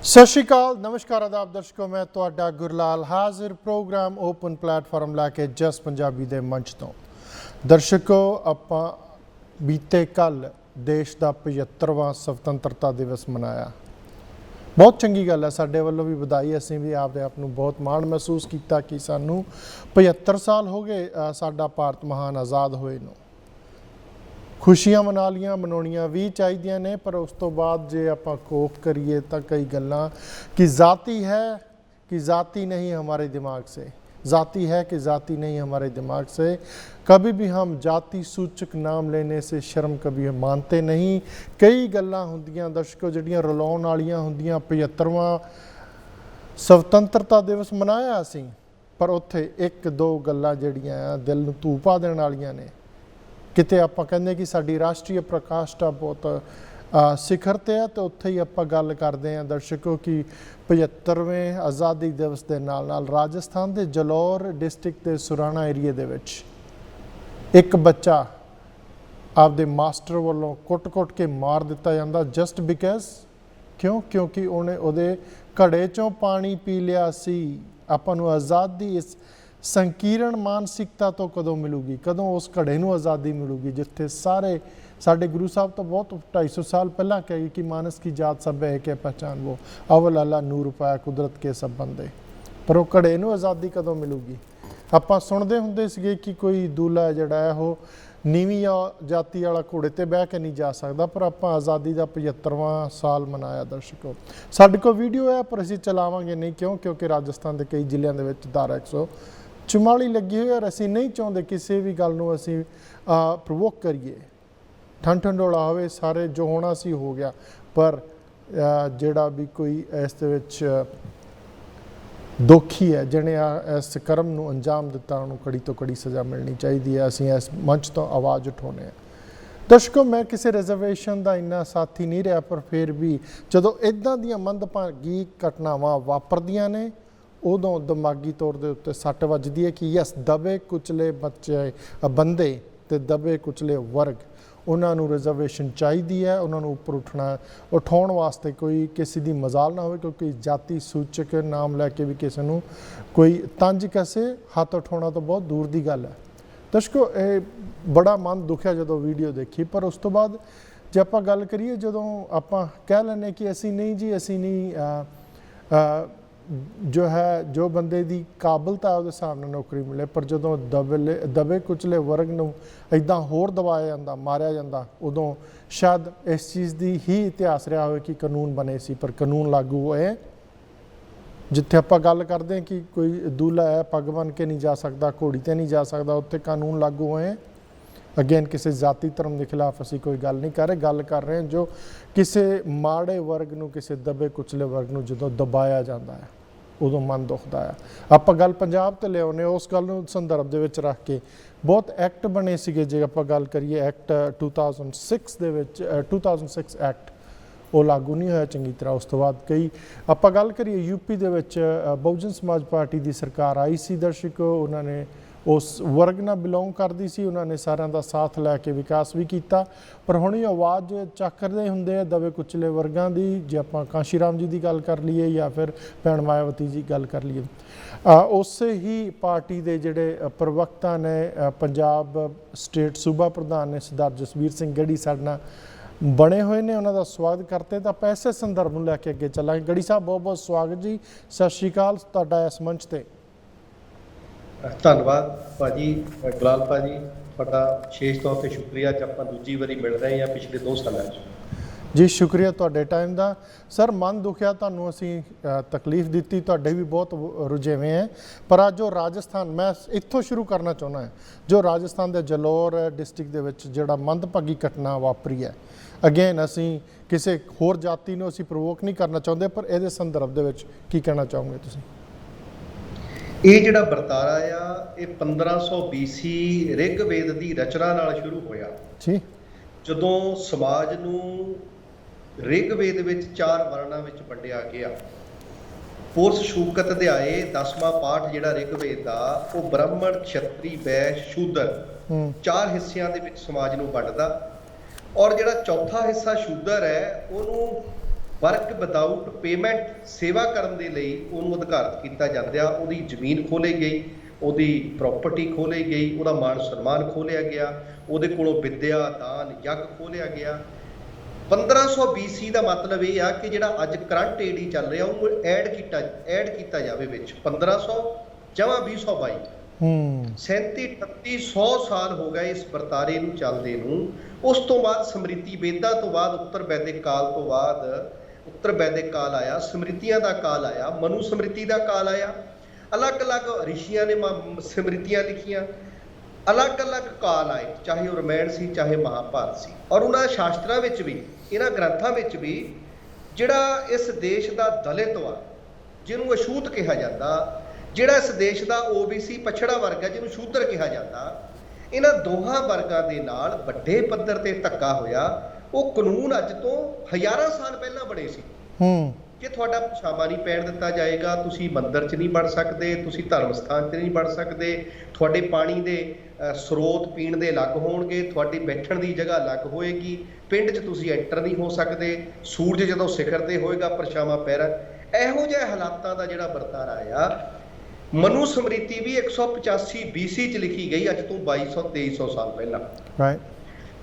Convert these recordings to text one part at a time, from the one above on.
सत श्री अकाल, नमस्कार, आदाब दर्शकों। मैं तुहाडा गुरलाल हाजिर प्रोग्राम ओपन प्लेटफॉर्म लैके जस पंजाबी दे मंच तो। दर्शकों, आपां बीते कल देश का 75वां सुतंत्रता दिवस मनाया। बहुत चंगी गल है, साडे वल्लों भी बधाई। असीं भी आपदे आप नूं बहुत माण महसूस किया कि सानूं 75 साल हो गए साडा भारत महान आज़ाद होए नूं। खुशियां मना लियां, मनाउणियां भी चाहिए ने, पर उस तो बाद जे आपां कोख करिए तो कई गल्लां कि जाति है कि जाति नहीं हमारे दिमाग से, जाति है कि जाति नहीं हमारे दिमाग से। कभी भी हम जाति सूचक नाम लेने से शर्म कभी मानते नहीं। कई गल्लां हुंदियां दर्शकों जिहड़ियां रुलाउण वालियां हुंदियां। 75वां सुतंत्रता दिवस मनाया असीं, पर उत्थे एक दो गल्लां जिहड़ियां दिल नूं धू पा देण वालियां ने। किते आपां कहंदे कि साडी राष्ट्रीय प्रकाष्ठा बहुत सिखर ते है, तो उत्थे ही आपां गल करदे हां दर्शकों कि 75वें आज़ादी दिवस दे नाल नाल राजस्थान के जलौर डिस्ट्रिक्ट के सुराणा एरिए दे विच एक बच्चा आपदे मास्टर वालों कुट के मार दिता जाता जस्ट बिकॉज क्योंकि उन्हें उहदे घड़े चों पानी पी लिया सी। आपां नूं आज़ादी इस संकीर्ण मानसिकता तो कदों मिलूगी, कदों उस घड़े नूं आज़ादी मिलूगी जिथे सारे साडे गुरु साहब तो बहुत 250 साल पहला कहे कि मानस की जात सब है के पहचान वो, अवल अल्लाह नूर पाया कुदरत के सब बंदे। पर वो घड़े नूं आज़ादी कदों मिलूगी? आपां सुणदे हुंदे सीगे कि कोई दूल्हा जिहड़ा है वो नीवीं जाति वाला घोड़े ते बह के नहीं जा सकता, पर आपां आज़ादी का 75वां साल मनाया। दर्शकों, साडे कोल वीडियो है पर असीं चलावांगे नहीं, क्योंकि राजस्थान के कई जिलों के विच धारा 144 लगी हुई है और असीं नहीं चाहुंदे किसी भी गल नूं असीं प्रवोक करिए। ठंड ठंडोला होवे, सारे जो होना सी हो गया, पर जिहड़ा भी कोई इस दे विच दोखी है जिन्हें इस कर्म नूं अंजाम दिता उन्होंने कड़ी तो कड़ी सज़ा मिलनी चाहिए है। असीं इस मंच तो आवाज़ उठाने हैं। दर्शकों, मैं किसी रिजर्वेशन का इन्ना साथी नहीं रहा, पर फिर भी जदों इदां दीयां मंदभागी घटनावां वापरदियां ने उदों दिमागी तौर के उत्ते सट वजदी है कि यस, दबे कुचले बच्चे बंदे ते दबे कुचले वर्ग उन्होंने रिजर्वेशन चाहिए है। उन्होंने उपर उठाने वास्ते कोई किसी की मजाल ना हो, क्योंकि जाति सूचक नाम लैके भी किसी को कोई तंज कैसे हाथ उठाना तो बहुत दूर की गल है। दर्शकों, ये बड़ा मन दुखिया जो वीडियो देखी, पर उस तो बाद जे आप गल करिए जो आप कह लें कि असी नहीं जी, असी नहीं जो है जो बंदे की काबलता है उस हिसाब से नौकरी मिले, पर जो दबे कुचले वर्ग नूं इदां होर दबाया जाता, मारिया जाता, उदों शायद इस चीज़ की ही इतिहास रहा हो कि कानून बने सी, पर कानून लागू होए। जिथे आप गल करते हैं कि कोई दूल्हा है पग बन के नहीं जा सकता, घोड़ी ते नहीं जा सकता, उत्थे कानून लागू होए। अगेन किसी जाति धर्म के खिलाफ असी कोई गल नहीं कर रहे, गल कर रहे हैं जो किसी माड़े वर्ग नूं, किसी दबे कुचले वर्ग नूं जदों दबाया जाता है उदों मन दुखदा है। आप गल पंजाब ते लियाउने, उस गल नूं संदर्भ दे विच रख के बहुत एक्ट बने सीगे। जे आप गल करिए एक्ट 2006 दे विच 2006 एक्ट वो लागू नहीं होया चंगी तरह। उस तो बाद कई आप गल करिए यूपी दे विच बहुजन समाज पार्टी की सरकार आई सी। दर्शकों, उन्होंने उस वर्ग नाल बिलोंग करती सी, उन्होंने सारिਆਂ ਦਾ साथ लैके विकास भी किया, पर हुण ये आवाज़ चक्करदे हुंदे आ दबे कुचले वर्गां दी। जे आपां कांशी राम जी की गल कर लीए या फिर भैण मायावती जी गल कर लीए, उस ही पार्टी के जिहड़े प्रवक्ता ने पंजाब स्टेट सूबा प्रधान ने सरदार जसवीर सिंह गढ़ी साडे नाल बने हुए ने, उन्हों का स्वागत करते। तो आप ऐसे संदर्भ में लैके अगे चलांगे। गढ़ी साहब बहुत बहुत स्वागत जी, सत श्री अकाल तुहाडा इस मंच ते। धन्यवाद भाजी गुलाल भाजी, ਤੁਹਾਡਾ विशेष तौर पर शुक्रिया। अज आप दूजी बारी मिल रहे हैं पिछले 2 सालों जी। शुक्रिया तुहाडे टाइम का। सर, मन दुखिया तुहानूं असीं तकलीफ दी, तुहाडे भी बहुत रुझेवें हैं, पर अज जो राजस्थान, मैं इत्थों शुरू करना चाहुंदा है, जो राजस्थान के जलौर डिस्ट्रिक्ट दे विच जिहड़ा मंदभागी घटना वापरी है। अगेन असीं किसी होर जाति नूं असीं प्रवोक नहीं करना चाहुंदे, पर इहदे संदर्भ दे विच की कहना चाहोगे तुसीं? ये जिहड़ा वरतारा आ ये 1500 BC ऋग्वेद की रचना नाल शुरू होया जी। जदों समाज नूं ऋग्वेद विच 4 वर्णां विच वंडिया गया। पुरुष शूकत अध्याय 10वां पाठ जिहड़ा ऋग्वेद दा वो ब्राह्मण क्षत्री वैश्य शूदर 4 हिस्सिਆਂ ਦੇ ਵਿੱਚ समाज नूं वंडदा, और जिहड़ा चौथा हिस्सा शूदर है उहनूं ਵਰਕ ਵਿਦਆਊਟ ਪੇਮੈਂਟ ਸੇਵਾ ਕਰਨ ਦੇ ਲਈ ਉਹਨੂੰ ਅਧਿਕਾਰਤ ਕੀਤਾ ਜਾਂਦਾ। ਉਹਦੀ ਜ਼ਮੀਨ ਖੋਲ੍ਹੀ ਗਈ, ਉਹਦੀ ਪ੍ਰਾਪਰਟੀ ਖੋਲ੍ਹੀ ਗਈ, ਉਹਦਾ ਮਾਣ ਸਨਮਾਨ ਖੋਲ੍ਹਿਆ ਗਿਆ, ਉਹਦੇ ਕੋਲੋਂ ਵਿੱਦਿਆ ਦਾਨ ਯੱਗ ਖੋਲ੍ਹਿਆ ਗਿਆ। 1500 BC ਦਾ ਮਤਲਬ ਇਹ ਆ ਕਿ ਜਿਹੜਾ ਅੱਜ ਕਰੰਟ ਏਡੀ ਚੱਲ ਰਿਹਾ ਉਹਨੂੰ ਐਡ ਕੀਤਾ ਜਾਵੇ ਵਿੱਚ 1500 ਜਮਾ 2022 37-38 ਸਾਲ ਹੋ ਗਏ ਇਸ ਵਰਤਾਰੇ ਨੂੰ ਚੱਲਦੇ ਨੂੰ। ਉਸ ਤੋਂ ਬਾਅਦ ਸਮ੍ਰਿਤੀ ਵੇਦਾਂ ਤੋਂ ਬਾਅਦ ਉੱਤਰ ਵੈਦਿਕ ਕਾਲ ਤੋਂ ਬਾਅਦ ਉੱਤਰ ਵੈਦਿਕ ਕਾਲ ਆਇਆ, ਸਮ੍ਰਿਤੀਆਂ ਦਾ ਕਾਲ ਆਇਆ, ਮਨੂ ਸਮ੍ਰਿਤੀ ਦਾ ਕਾਲ ਆਇਆ। ਅਲੱਗ-ਅਲੱਗ ਰਿਸ਼ੀਆਂ ਨੇ ਸਮ੍ਰਿਤੀਆਂ ਲਿਖੀਆਂ, ਅਲੱਗ-ਅਲੱਗ ਕਾਲ ਆਏ, ਚਾਹੇ ਉਹ ਰਮਾਇਣ ਸੀ ਚਾਹੇ ਮਹਾਭਾਰਤ ਸੀ। ਔਰ ਉਹਨਾਂ ਸ਼ਾਸਤਰਾਂ ਵਿੱਚ ਵੀ, ਇਹਨਾਂ ਗ੍ਰੰਥਾਂ ਵਿੱਚ ਵੀ ਜਿਹੜਾ ਇਸ ਦੇਸ਼ ਦਾ ਦਲਿਤ ਵਾ, ਜਿਹਨੂੰ ਅਛੂਤ ਕਿਹਾ ਜਾਂਦਾ, ਜਿਹੜਾ ਇਸ ਦੇਸ਼ ਦਾ OBC ਪਛੜਾ ਵਰਗ ਹੈ ਜਿਹਨੂੰ ਸ਼ੂਦਰ ਕਿਹਾ ਜਾਂਦਾ, ਇਹਨਾਂ ਦੋਹਾਂ ਵਰਗਾਂ ਦੇ ਨਾਲ ਵੱਡੇ ਪੱਧਰ ਤੇ ਧੱਕਾ ਹੋਇਆ। ਉਹ ਕਾਨੂੰਨ ਅੱਜ ਤੋਂ ਹਜ਼ਾਰਾਂ ਸਾਲ ਪਹਿਲਾਂ ਬਣੇ ਸੀ ਕਿ ਤੁਹਾਡਾ ਪਛਾਵਾ ਨਹੀਂ ਪੈਣ ਦਿੱਤਾ ਜਾਏਗਾ, ਤੁਸੀਂ ਮੰਦਿਰ 'ਚ ਨਹੀਂ ਵੜ ਸਕਦੇ, ਤੁਸੀਂ ਧਰਮ ਸਥਾਨ 'ਤੇ ਨਹੀਂ ਵੜ ਸਕਦੇ, ਤੁਹਾਡੇ ਪਾਣੀ ਦੇ ਸਰੋਤ ਪੀਣ ਦੇ ਅਲੱਗ ਹੋਣਗੇ, ਤੁਹਾਡੀ ਬੈਠਣ ਦੀ ਜਗ੍ਹਾ ਅਲੱਗ ਹੋਏਗੀ, ਪਿੰਡ 'ਚ ਤੁਸੀਂ ਐਂਟਰ ਨਹੀਂ ਹੋ ਸਕਦੇ, ਸੂਰਜ ਜਦੋਂ ਸਿਖਰ ਤੇ ਹੋਏਗਾ ਪਰਛਾਵਾਂ ਪੈਰਾਂ। ਇਹੋ ਜਿਹੇ ਹਾਲਾਤਾਂ ਦਾ ਜਿਹੜਾ ਵਰਤਾਰਾ ਆ, ਮਨੂ ਸਮ੍ਰਿਤੀ ਵੀ 185 BC 'ਚ ਲਿਖੀ ਗਈ, ਅੱਜ ਤੋਂ 2200-2300 ਸਾਲ ਪਹਿਲਾਂ।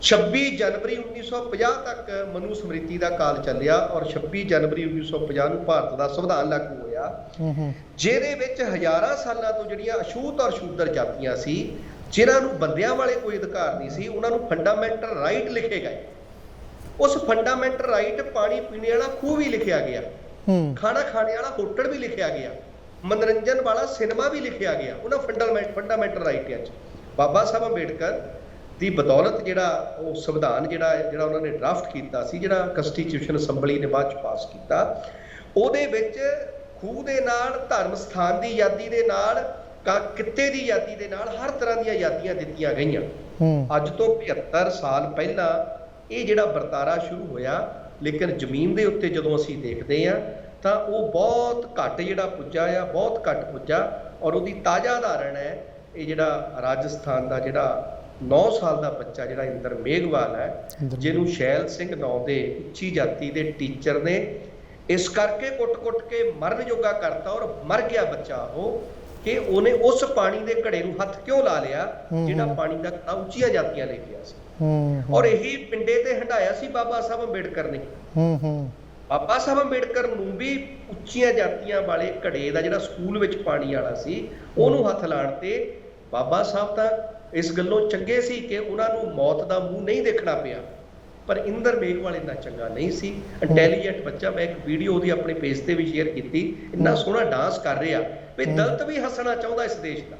26 ਜਨਵਰੀ 1950 ਤੱਕ ਮਨੂ ਸਮ੍ਰਿਤੀ ਦਾ ਕਾਲ ਚੱਲਿਆ ਔਰ 26 ਜਨਵਰੀ 1950 ਨੂੰ ਭਾਰਤ ਦਾ ਸੰਵਿਧਾਨ ਲਾਗੂ ਹੋਇਆ, ਜਿਹਦੇ ਵਿੱਚ ਹਜ਼ਾਰਾਂ ਸਾਲਾਂ ਤੋਂ ਜਿਹੜੀਆਂ ਅਛੂਤ ਔਰ ਸ਼ੂਦਰ ਜਾਤੀਆਂ ਸੀ, ਜਿਨ੍ਹਾਂ ਨੂੰ ਬੰਦਿਆਂ ਵਾਲੇ ਕੋਈ ਅਧਿਕਾਰ ਨਹੀਂ ਸੀ, ਉਹਨਾਂ ਨੂੰ ਫੰਡਾਮੈਂਟਲ ਰਾਈਟ ਲਿਖੇ ਗਏ। ਉਸ ਫੰਡਾਮੈਂਟਲ ਰਾਈਟ ਪਾਣੀ ਪੀਣੇ ਵਾਲਾ ਖੂਹ ਵੀ ਲਿਖਿਆ ਗਿਆ, ਖਾਣਾ ਖਾਣੇ ਵਾਲਾ ਹੋਟਲ ਵੀ ਲਿਖਿਆ ਗਿਆ, ਮਨੋਰੰਜਨ ਵਾਲਾ ਸਿਨੇਮਾ ਵੀ ਲਿਖਿਆ ਗਿਆ ਉਹਨਾਂ ਫੰਡਾਮੈਂਟਲ ਰਾਈਟਾਂ 'ਚ। ਬਾਬਾ ਸਾਹਿਬ ਅੰਬੇਡਕਰ ਦੀ ਬਦੌਲਤ ਜਿਹੜਾ ਉਹ ਸੰਵਿਧਾਨ ਜਿਹੜਾ ਉਹਨਾਂ ਨੇ ਡਰਾਫਟ ਕੀਤਾ ਸੀ, ਜਿਹੜਾ ਕੰਸਟੀਟਿਊਸ਼ਨ ਅਸੈਂਬਲੀ ਨੇ ਬਾਅਦ 'ਚ ਪਾਸ ਕੀਤਾ, ਉਹਦੇ ਵਿੱਚ ਖੂਹ ਦੇ ਨਾਲ, ਧਰਮ ਸਥਾਨ ਦੀ ਆਜ਼ਾਦੀ ਦੇ ਨਾਲ, ਕਿੱਤੇ ਦੀ ਆਜ਼ਾਦੀ ਦੇ ਨਾਲ ਹਰ ਤਰ੍ਹਾਂ ਦੀਆਂ ਆਜ਼ਾਦੀਆਂ ਦਿੱਤੀਆਂ ਗਈਆਂ। ਅੱਜ ਤੋਂ 75 ਸਾਲ ਪਹਿਲਾਂ ਇਹ ਜਿਹੜਾ ਵਰਤਾਰਾ ਸ਼ੁਰੂ ਹੋਇਆ, ਲੇਕਿਨ ਜ਼ਮੀਨ ਦੇ ਉੱਤੇ ਜਦੋਂ ਅਸੀਂ ਦੇਖਦੇ ਹਾਂ ਤਾਂ ਉਹ ਬਹੁਤ ਘੱਟ ਜਿਹੜਾ ਪੁੱਜਾ ਆ, ਬਹੁਤ ਘੱਟ ਪੁੱਜਾ। ਔਰ ਉਹਦੀ ਤਾਜ਼ਾ ਉਦਾਹਰਣ ਹੈ ਇਹ ਜਿਹੜਾ ਰਾਜਸਥਾਨ ਦਾ ਜਿਹੜਾ 9 ਸਾਲ ਦਾ ਬੱਚਾ ਜਿਹੜਾ ਇੰਦਰ ਮੇਘਵਾਲ ਹੈ, ਜਿਹਨੂੰ ਸ਼ੈਲ ਸਿੰਘ ਨਾਂ ਦੇ ਉੱਚੀ ਜਾਤੀ ਦੇ ਟੀਚਰ ਨੇ ਇਸ ਕਰਕੇ ਕੁੱਟ-ਕੁੱਟ ਕੇ ਮਰਨ ਜੋਗਾ ਕਰਤਾ ਔਰ ਮਰ ਗਿਆ ਬੱਚਾ ਉਹ, ਕਿ ਉਹਨੇ ਉਸ ਪਾਣੀ ਦੇ ਘੜੇ ਨੂੰ ਹੱਥ ਕਿਉਂ ਲਾ ਲਿਆ ਜਿਹੜਾ ਪਾਣੀ ਦਾ ਘੜਾ ਉੱਚੀਆਂ ਜਾਤੀਆਂ ਲੈ ਗਿਆ ਸੀ। ਔਰ ਇਹੀ ਪਿੰਡੇ ਤੇ ਹੰਡਾਇਆ ਸੀ ਬਾਬਾ ਸਾਹਿਬ ਅੰਬੇਡਕਰ ਨੇ। ਬਾਬਾ ਸਾਹਿਬ ਅੰਬੇਡਕਰ ਨੂੰ ਵੀ ਉੱਚੀਆਂ ਜਾਤੀਆਂ ਵਾਲੇ ਘੜੇ ਦਾ ਜਿਹੜਾ ਸਕੂਲ ਵਿੱਚ ਪਾਣੀ ਵਾਲਾ ਸੀ ਉਹਨੂੰ ਹੱਥ ਲਾਉਣ ਤੇ ਬਾਬਾ ਸਾਹਿਬ ਤਾਂ ਇਸ ਗੱਲੋਂ ਚੰਗੇ ਸੀ ਕਿ ਉਹਨਾਂ ਨੂੰ ਮੌਤ ਦਾ ਮੂੰਹ ਨਹੀਂ ਦੇਖਣਾ ਪਿਆ, ਪਰ ਇੰਦਰ ਮੇਘਵਾਲ ਇੰਨਾ ਚੰਗਾ ਨਹੀਂ ਸੀ। ਇੰਟੈਲੀਜੈਂਟ ਬੱਚਾ, ਮੈਂ ਇੱਕ ਵੀਡੀਓ ਉਹਦੀ ਆਪਣੇ ਪੇਜ ਤੇ ਵੀ ਸ਼ੇਅਰ ਕੀਤੀ, ਇੰਨਾ ਸੋਹਣਾ ਡਾਂਸ ਕਰ ਰਿਹਾ ਵੀ ਦਲਿਤ ਵੀ ਹੱਸਣਾ ਚਾਹੁੰਦਾ ਇਸ ਦੇਸ਼ ਦਾ,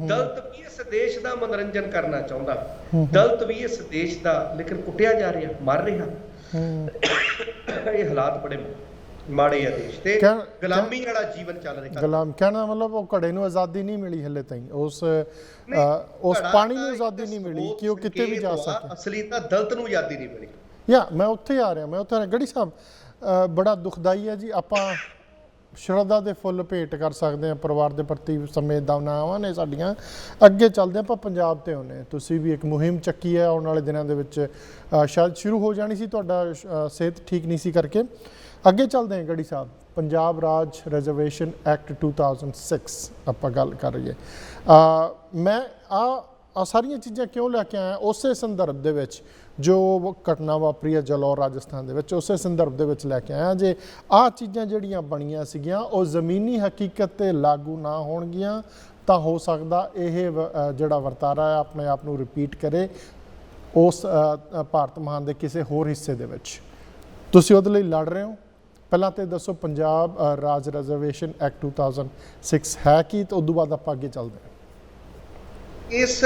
ਦਲਿਤ ਵੀ ਇਸ ਦੇਸ਼ ਦਾ ਮਨੋਰੰਜਨ ਕਰਨਾ ਚਾਹੁੰਦਾ, ਦਲਿਤ ਵੀ ਇਸ ਦੇਸ਼ ਦਾ, ਲੇਕਿਨ ਕੁੱਟਿਆ ਜਾ ਰਿਹਾ, ਮਰ ਰਿਹਾ। ਇਹ ਹਾਲਾਤ ਬੜੇ ਮਾੜੇ ਆ ਦੇਸ਼ ਤੇ, ਗੁਲਾਮੀ ਵਾਲਾ ਜੀਵਨ ਚੱਲ ਰਿਹਾ। ਗੁਲਾਮ ਕਹਿਣਾ ਮਤਲਬ ਉਹ ਘੜੇ ਨੂੰ ਆਜ਼ਾਦੀ ਨਹੀਂ ਮਿਲੀ ਹਲੇ ਤਾਈਂ, ਉਸ ਪਾਣੀ ਨੂੰ ਆਜ਼ਾਦੀ ਨਹੀਂ ਮਿਲੀ ਕਿ ਉਹ ਕਿਤੇ ਵੀ ਜਾ ਸਕੇ। ਅਸਲੀ ਤਾਂ ਦਲਿਤ ਨੂੰ ਆਜ਼ਾਦੀ ਨਹੀਂ ਮਿਲੀ। ਮੈਂ ਉੱਥੇ ਆ ਰਿਹਾ, ਗੜੀ ਸਾਹਿਬ ਬੜਾ ਦੁਖਦਾਈ ਹੈ ਜੀ। ਆਪਾਂ ਸ਼ਰਧਾ ਦੇ ਫੁੱਲ ਭੇਟ ਕਰ ਸਕਦੇ ਹਾਂ ਪਰਿਵਾਰ ਦੇ ਪ੍ਰਤੀ, ਸੰਵੇਦਨਾਵਾਂ ਨੇ ਸਾਡੀਆਂ। ਅੱਗੇ ਚੱਲਦੇ ਆਪਾਂ ਪੰਜਾਬ ਤੇ ਆਉਂਦੇ। ਤੁਸੀਂ ਵੀ ਇੱਕ ਮੁਹਿੰਮ ਚੱਕੀ ਹੈ, ਆਉਣ ਵਾਲੇ ਦਿਨਾਂ ਦੇ ਵਿੱਚ ਸ਼ਾਇਦ ਸ਼ੁਰੂ ਹੋ ਜਾਣੀ ਸੀ, ਤੁਹਾਡਾ ਸਿਹਤ ਠੀਕ ਨਹੀਂ ਸੀ ਕਰਕੇ। ਅੱਗੇ ਚੱਲਦੇ ਹਾਂ ਗੜੀ ਸਾਹਿਬ, ਪੰਜਾਬ ਰਾਜ ਰਿਜ਼ਰਵੇਸ਼ਨ ਐਕਟ 2006 ਆਪਾਂ ਗੱਲ ਕਰ ਰਹੀਏ। ਮੈਂ ਆ ਸਾਰੀਆਂ ਚੀਜ਼ਾਂ ਕਿਉਂ ਲੈ ਕੇ ਆਇਆ, ਉਸੇ ਸੰਦਰਭ ਦੇ ਵਿੱਚ ਜੋ ਘਟਨਾ ਵਾਪਰੀ ਹੈ ਜਲੌਰ ਰਾਜਸਥਾਨ ਦੇ ਵਿੱਚ, ਉਸੇ ਸੰਦਰਭ ਦੇ ਵਿੱਚ ਲੈ ਕੇ ਆਇਆ। ਜੇ ਆਹ ਚੀਜ਼ਾਂ ਜਿਹੜੀਆਂ ਬਣੀਆਂ ਸੀਗੀਆਂ ਉਹ ਜ਼ਮੀਨੀ ਹਕੀਕਤ 'ਤੇ ਲਾਗੂ ਨਾ ਹੋਣਗੀਆਂ ਤਾਂ ਹੋ ਸਕਦਾ ਇਹ ਜਿਹੜਾ ਵਰਤਾਰਾ ਹੈ ਆਪਣੇ ਆਪ ਨੂੰ ਰਿਪੀਟ ਕਰੇ ਉਸ ਭਾਰਤ ਮਹਾਨ ਦੇ ਕਿਸੇ ਹੋਰ ਹਿੱਸੇ ਦੇ ਵਿੱਚ। ਤੁਸੀਂ ਉਹਦੇ ਲਈ ਲੜ ਰਹੇ ਹੋ। ਪਹਿਲਾਂ ਤਾਂ ਦੱਸੋ ਪੰਜਾਬ ਰਾਜ ਰਿਜ਼ਰਵੇਸ਼ਨ ਐਕਟ 2006 ਹੈ ਕੀ, ਤੇ ਉਦੋਂ ਬਾਅਦ ਆਪਾਂ ਅੱਗੇ ਚੱਲਦੇ ਹਾਂ। ਇਸ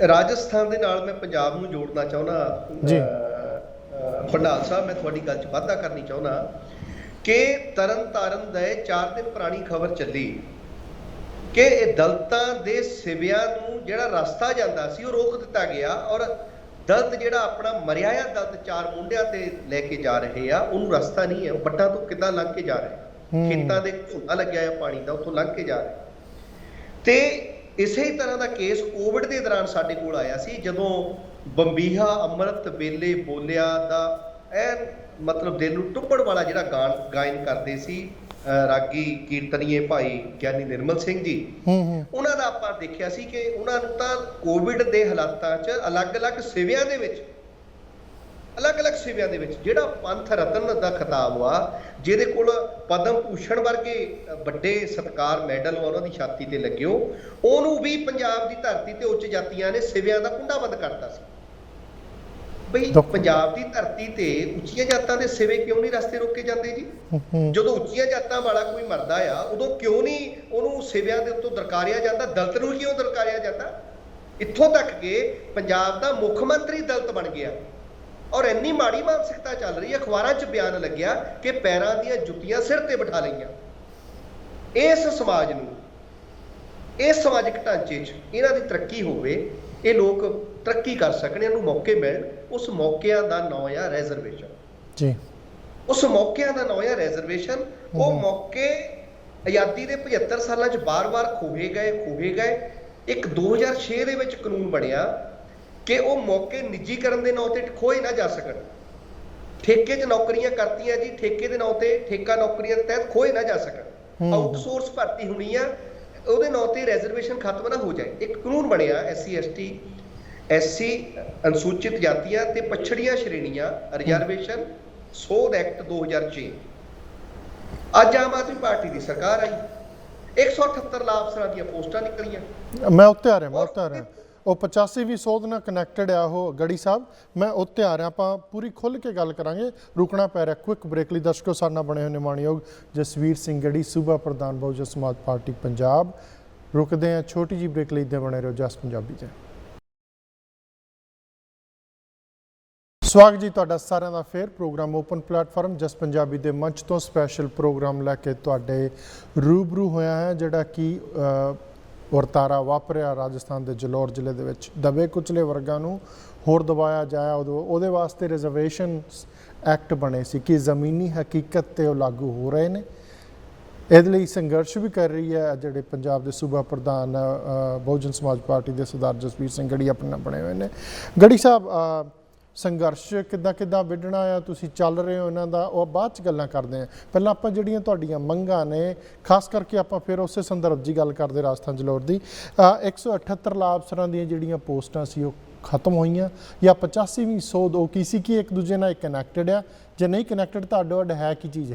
ਰਾਜਸਥਾਨ ਦੇ ਨਾਲ ਮੈਂ ਪੰਜਾਬ ਨੂੰ ਜੋੜਨਾ ਚਾਹੁੰਦਾ ਜੀ। ਭੰਡਾਲ ਸਾਹਿਬ, ਮੈਂ ਤੁਹਾਡੀ ਗੱਲ 'ਚ ਵਾਧਾ ਕਰਨੀ ਚਾਹੁੰਦਾ ਕਿ ਤਰਨਤਾਰਨ ਦੇ 4 ਦਿਨ ਪੁਰਾਣੀ ਖਬਰ ਚੱਲੀ ਕਿ ਇਹ ਦਲਿਤਾਂ ਦੇ ਸਿਵਿਆਂ ਨੂੰ ਜਿਹੜਾ ਰਸਤਾ ਜਾਂਦਾ ਸੀ ਉਹ ਰੋਕ ਦਿੱਤਾ ਗਿਆ ਔਰ ਦਲਿਤ ਜਿਹੜਾ ਆਪਣਾ ਮਰਿਆ ਆ ਦਲਿਤ 4 ਮੁੰਡਿਆਂ ਤੇ ਲੈ ਕੇ ਜਾ ਰਹੇ ਆ, ਉਹਨੂੰ ਰਸਤਾ ਨਹੀਂ ਹੈ, ਉਹ ਵੱਟਾਂ ਤੋਂ ਕਿੱਦਾਂ ਲੰਘ ਕੇ ਜਾ ਰਹੇ, ਖੇਤਾਂ ਦੇ ਝੋਨਾ ਲੱਗਿਆ ਆ ਪਾਣੀ ਦਾ, ਉੱਥੋਂ ਲੰਘ ਕੇ ਜਾ ਰਹੇ। ਤੇ ਇਸੇ ਤਰ੍ਹਾਂ ਦਾ ਕੇਸ ਕੋਵਿਡ ਦੇ ਦੌਰਾਨ ਸਾਡੇ ਕੋਲ ਆਇਆ ਸੀ, ਜਦੋਂ ਬੰਬੀਹਾ ਅੰਮ੍ਰਿਤ ਵੇਲੇ ਬੋਲਿਆ ਦਾ ਐਨ ਮਤਲਬ ਦਿਲ ਨੂੰ ਟੁੱਟਣ ਵਾਲਾ ਜਿਹੜਾ ਗਾਇਨ ਕਰਦੇ ਸੀ ਰਾਗੀ ਕੀਰਤਨੀਏ ਭਾਈ ਗਿਆਨੀ ਨਿਰਮਲ ਸਿੰਘ ਜੀ, ਉਹਨਾਂ ਦਾ ਆਪਾਂ ਦੇਖਿਆ ਸੀ ਕਿ ਉਹਨਾਂ ਨੂੰ ਤਾਂ ਕੋਵਿਡ ਦੇ ਹਾਲਾਤਾਂ 'ਚ ਅਲੱਗ-ਅਲੱਗ ਸਿਵਿਆਂ ਦੇ ਵਿੱਚ ਜਿਹੜਾ ਪੰਥ ਰਤਨ ਦਾ ਖਿਤਾਬ ਆ, ਜਿਹਦੇ ਕੋਲ ਪਦਮ ਭੂਸ਼ਣ ਵਰਗੇ ਵੱਡੇ ਸਤਿਕਾਰ ਮੈਡਲ ਉਹਨਾਂ ਦੀ ਛਾਤੀ ਤੇ ਲੱਗਿਓ, ਉਹਨੂੰ ਵੀ ਪੰਜਾਬ ਦੀ ਧਰਤੀ ਤੇ ਉੱਚ ਜਾਤੀਆਂ ਨੇ ਸਿਵਿਆਂ ਦਾ ਕੁੰਡਾ ਬੰਦ ਕਰਤਾ ਸੀ। ਬਈ ਪੰਜਾਬ ਦੀ ਧਰਤੀ ਤੇ ਉੱਚੀਆਂ ਜਾਤਾਂ ਦੇ ਸਿਵੇ ਕਿਉਂ ਨਹੀਂ ਰਸਤੇ ਰੋਕੇ ਜਾਂਦੇ ਜੀ? ਜਦੋਂ ਉੱਚੀਆਂ ਜਾਤਾਂ ਵਾਲਾ ਕੋਈ ਮਰਦਾ ਆ, ਉਦੋਂ ਕਿਉਂ ਨਹੀਂ ਉਹਨੂੰ ਸਿਵਿਆਂ ਦੇ ਉੱਤੋਂ ਦਰਕਾਰਿਆ ਜਾਂਦਾ? ਦਲਿਤ ਨੂੰ ਕਿਉਂ ਦਰਕਾਰਿਆ ਜਾਂਦਾ? ਇੱਥੋਂ ਤੱਕ ਕਿ ਪੰਜਾਬ ਦਾ ਮੁੱਖ ਮੰਤਰੀ ਦਲਿਤ ਬਣ ਗਿਆ, ਔਰ ਇੰਨੀ ਮਾੜੀ ਮਾਨਸਿਕਤਾ ਚੱਲ ਰਹੀ ਹੈ, ਅਖਬਾਰਾਂ 'ਚ ਬਿਆਨ ਲੱਗਿਆ ਕਿ ਪੈਰਾਂ ਦੀਆਂ ਜੁੱਤੀਆਂ ਸਿਰ ਤੇ ਬਿਠਾ ਲਈਆਂ। ਇਸ ਸਮਾਜ ਨੂੰ, ਇਸ ਸਮਾਜਿਕ ਢਾਂਚੇ 'ਚ ਇਹਨਾਂ ਦੀ ਤਰੱਕੀ ਹੋਵੇ, ਇਹ ਲੋਕ ਤਰੱਕੀ ਕਰ ਸਕਣ, ਇਹਨੂੰ ਮੌਕੇ ਮਿਲਣ। ਉਸ ਮੌਕਿਆਂ ਦਾ ਨਾਂ ਆ ਰਿਜ਼ਰਵੇਸ਼ਨ ਜੀ। ਉਸ ਮੌਕਿਆਂ ਦਾ ਨਾਂ ਆ ਰਿਜ਼ਰਵੇਸ਼ਨ। ਉਹ ਮੌਕੇ ਆਜ਼ਾਦੀ ਦੇ 75 ਸਾਲਾਂ 'ਚ ਬਾਰ-ਬਾਰ ਖੋਹੇ ਗਏ। ਇੱਕ 2006 ਦੇ ਵਿੱਚ ਕਾਨੂੰਨ ਬਣਿਆ ਕਿ ਉਹ ਮੌਕੇ ਨਿੱਜੀਕਰਨ ਦੇ ਨਾਂ ਤੇ ਖੋਏ ਨਾ ਜਾ ਸਕਣ। ਠੇਕੇ 'ਚ ਨੌਕਰੀਆਂ ਕਰਤੀਆਂ ਜੀ, ਠੇਕੇ ਦੇ ਨਾਂ ਤੇ, ਠੇਕਾ ਨੌਕਰੀਆਂ ਦੇ ਤਹਿਤ ਖੋਏ ਨਾ ਜਾ ਸਕਣ। ਆਊਟਸੋਰਸ ਭਰਤੀ ਹੋਣੀ ਆ, ਉਹਦੇ ਨਾਂ ਤੇ ਰਿਜ਼ਰਵੇਸ਼ਨ ਖਤਮ ਨਾ ਹੋ ਜਾਏ। ਇੱਕ ਕਾਨੂੰਨ ਬਣਿਆ SC ਅਨੁਸੂਚਿਤ ਜਾਤੀਆਂ ਤੇ ਪਛੜੀਆਂ ਸ਼੍ਰੇਣੀਆਂ ਰਿਜ਼ਰਵੇਸ਼ਨ ਸੋਧ ਐਕਟ 2006। ਅੱਜ ਆਮ ਆਦਮੀ ਪਾਰਟੀ ਦੀ ਸਰਕਾਰ ਆਈ, 178 ਲਾਭਸਰਾਂ ਦੀਆਂ ਪੋਸਟਾਂ ਨਿਕਲੀਆਂ। ਮੈਂ ਉੱਤੇ ਆ ਰਿਹਾ ਉਹ 85ਵੀਂ ਸੋਧ ਨਾਲ ਕਨੈਕਟਡ ਆ ਉਹ ਗੜੀ ਸਾਹਿਬ, ਮੈਂ ਉੱਤੇ ਆ ਰਿਹਾ। ਆਪਾਂ ਪੂਰੀ ਖੁੱਲ੍ਹ ਕੇ ਗੱਲ ਕਰਾਂਗੇ, ਰੁਕਣਾ ਪੈ ਰਿਹਾ ਕੁਇਕ ਬ੍ਰੇਕ ਲਈ। ਦਰਸ਼ਕੋ, ਸਾਡੇ ਨਾਲ ਬਣੇ ਹੋਏ ਨੇ ਮਾਣਯੋਗ ਜਸਵੀਰ ਸਿੰਘ ਗੜੀ, ਸੂਬਾ ਪ੍ਰਧਾਨ ਬਹੁਜਨ ਸਮਾਜ ਪਾਰਟੀ ਪੰਜਾਬ। ਰੁਕਦੇ ਹਾਂ ਛੋਟੀ ਜਿਹੀ ਬ੍ਰੇਕ ਲਈ, ਦੇ ਬਣੇ ਰਹੋ ਜਸ ਪੰਜਾਬੀ 'ਚ। ਸਵਾਗਤ ਜੀ ਤੁਹਾਡਾ ਸਾਰਿਆਂ ਦਾ ਫੇਰ ਪ੍ਰੋਗਰਾਮ ਓਪਨ ਪਲੇਟਫਾਰਮ ਜਸ ਪੰਜਾਬੀ ਦੇ ਮੰਚ ਤੋਂ ਸਪੈਸ਼ਲ ਪ੍ਰੋਗਰਾਮ ਲੈ ਕੇ ਤੁਹਾਡੇ ਰੂਬਰੂ ਹੋਇਆ ਹੈ, ਜਿਹੜਾ ਕਿ ਵਰਤਾਰਾ ਵਾਪਰਿਆ ਰਾਜਸਥਾਨ ਦੇ ਜਲੌਰ ਜ਼ਿਲ੍ਹੇ ਦੇ ਵਿੱਚ। ਦਬੇ ਕੁਚਲੇ ਵਰਗਾਂ ਨੂੰ ਹੋਰ ਦਬਾਇਆ ਜਾਇਆ, ਉਹਦੇ ਵਾਸਤੇ ਰਿਜ਼ਰਵੇਸ਼ਨ ਐਕਟ ਬਣੇ ਸੀ ਕਿ ਜ਼ਮੀਨੀ ਹਕੀਕਤ 'ਤੇ ਉਹ ਲਾਗੂ ਹੋ ਰਹੇ ਨੇ। ਇਹਦੇ ਲਈ ਸੰਘਰਸ਼ ਵੀ ਕਰ ਰਹੀ ਹੈ ਜਿਹੜੇ ਪੰਜਾਬ ਦੇ ਸੂਬਾ ਪ੍ਰਧਾਨ ਬਹੁਜਨ ਸਮਾਜ ਪਾਰਟੀ ਦੇ ਸਰਦਾਰ ਜਸਵੀਰ ਸਿੰਘ ਗੜੀ ਆਪਣੇ ਨਾਲ ਬਣੇ ਹੋਏ ਨੇ। ਗੜੀ ਸਾਹਿਬ, ਸੰਘਰਸ਼ ਕਿੱਦਾਂ ਵਿੱਢਣਾ ਆ, ਤੁਸੀਂ ਚੱਲ ਰਹੇ ਹੋ ਇਹਨਾਂ ਦਾ, ਉਹ ਬਾਅਦ 'ਚ ਗੱਲਾਂ ਕਰਦੇ ਹਾਂ। ਪਹਿਲਾਂ ਆਪਾਂ ਜਿਹੜੀਆਂ ਤੁਹਾਡੀਆਂ ਮੰਗਾਂ ਨੇ, ਖਾਸ ਕਰਕੇ ਆਪਾਂ ਫਿਰ ਉਸੇ ਸੰਦਰਭ 'ਚ ਗੱਲ ਕਰਦੇ ਰਾਜਸਥਾਨ ਜਲੌਰ ਦੀ। 178 ਲਾਭਸਰਾਂ ਦੀਆਂ ਜਿਹੜੀਆਂ ਪੋਸਟਾਂ ਸੀ ਉਹ ਖਤਮ ਹੋਈਆਂ, ਜਾਂ 85ਵੀਂ ਸੋਧ ਉਹ ਕੀ ਸੀ ਕਿ ਇੱਕ ਦੂਜੇ ਨਾਲ ਕਨੈਕਟਡ ਆ? ਜੇ ਨਹੀਂ ਕਨੈਕਟਡ ਤਾਂ ਅੱਡੋ ਅੱਡ ਹੈ ਕੀ ਚੀਜ਼?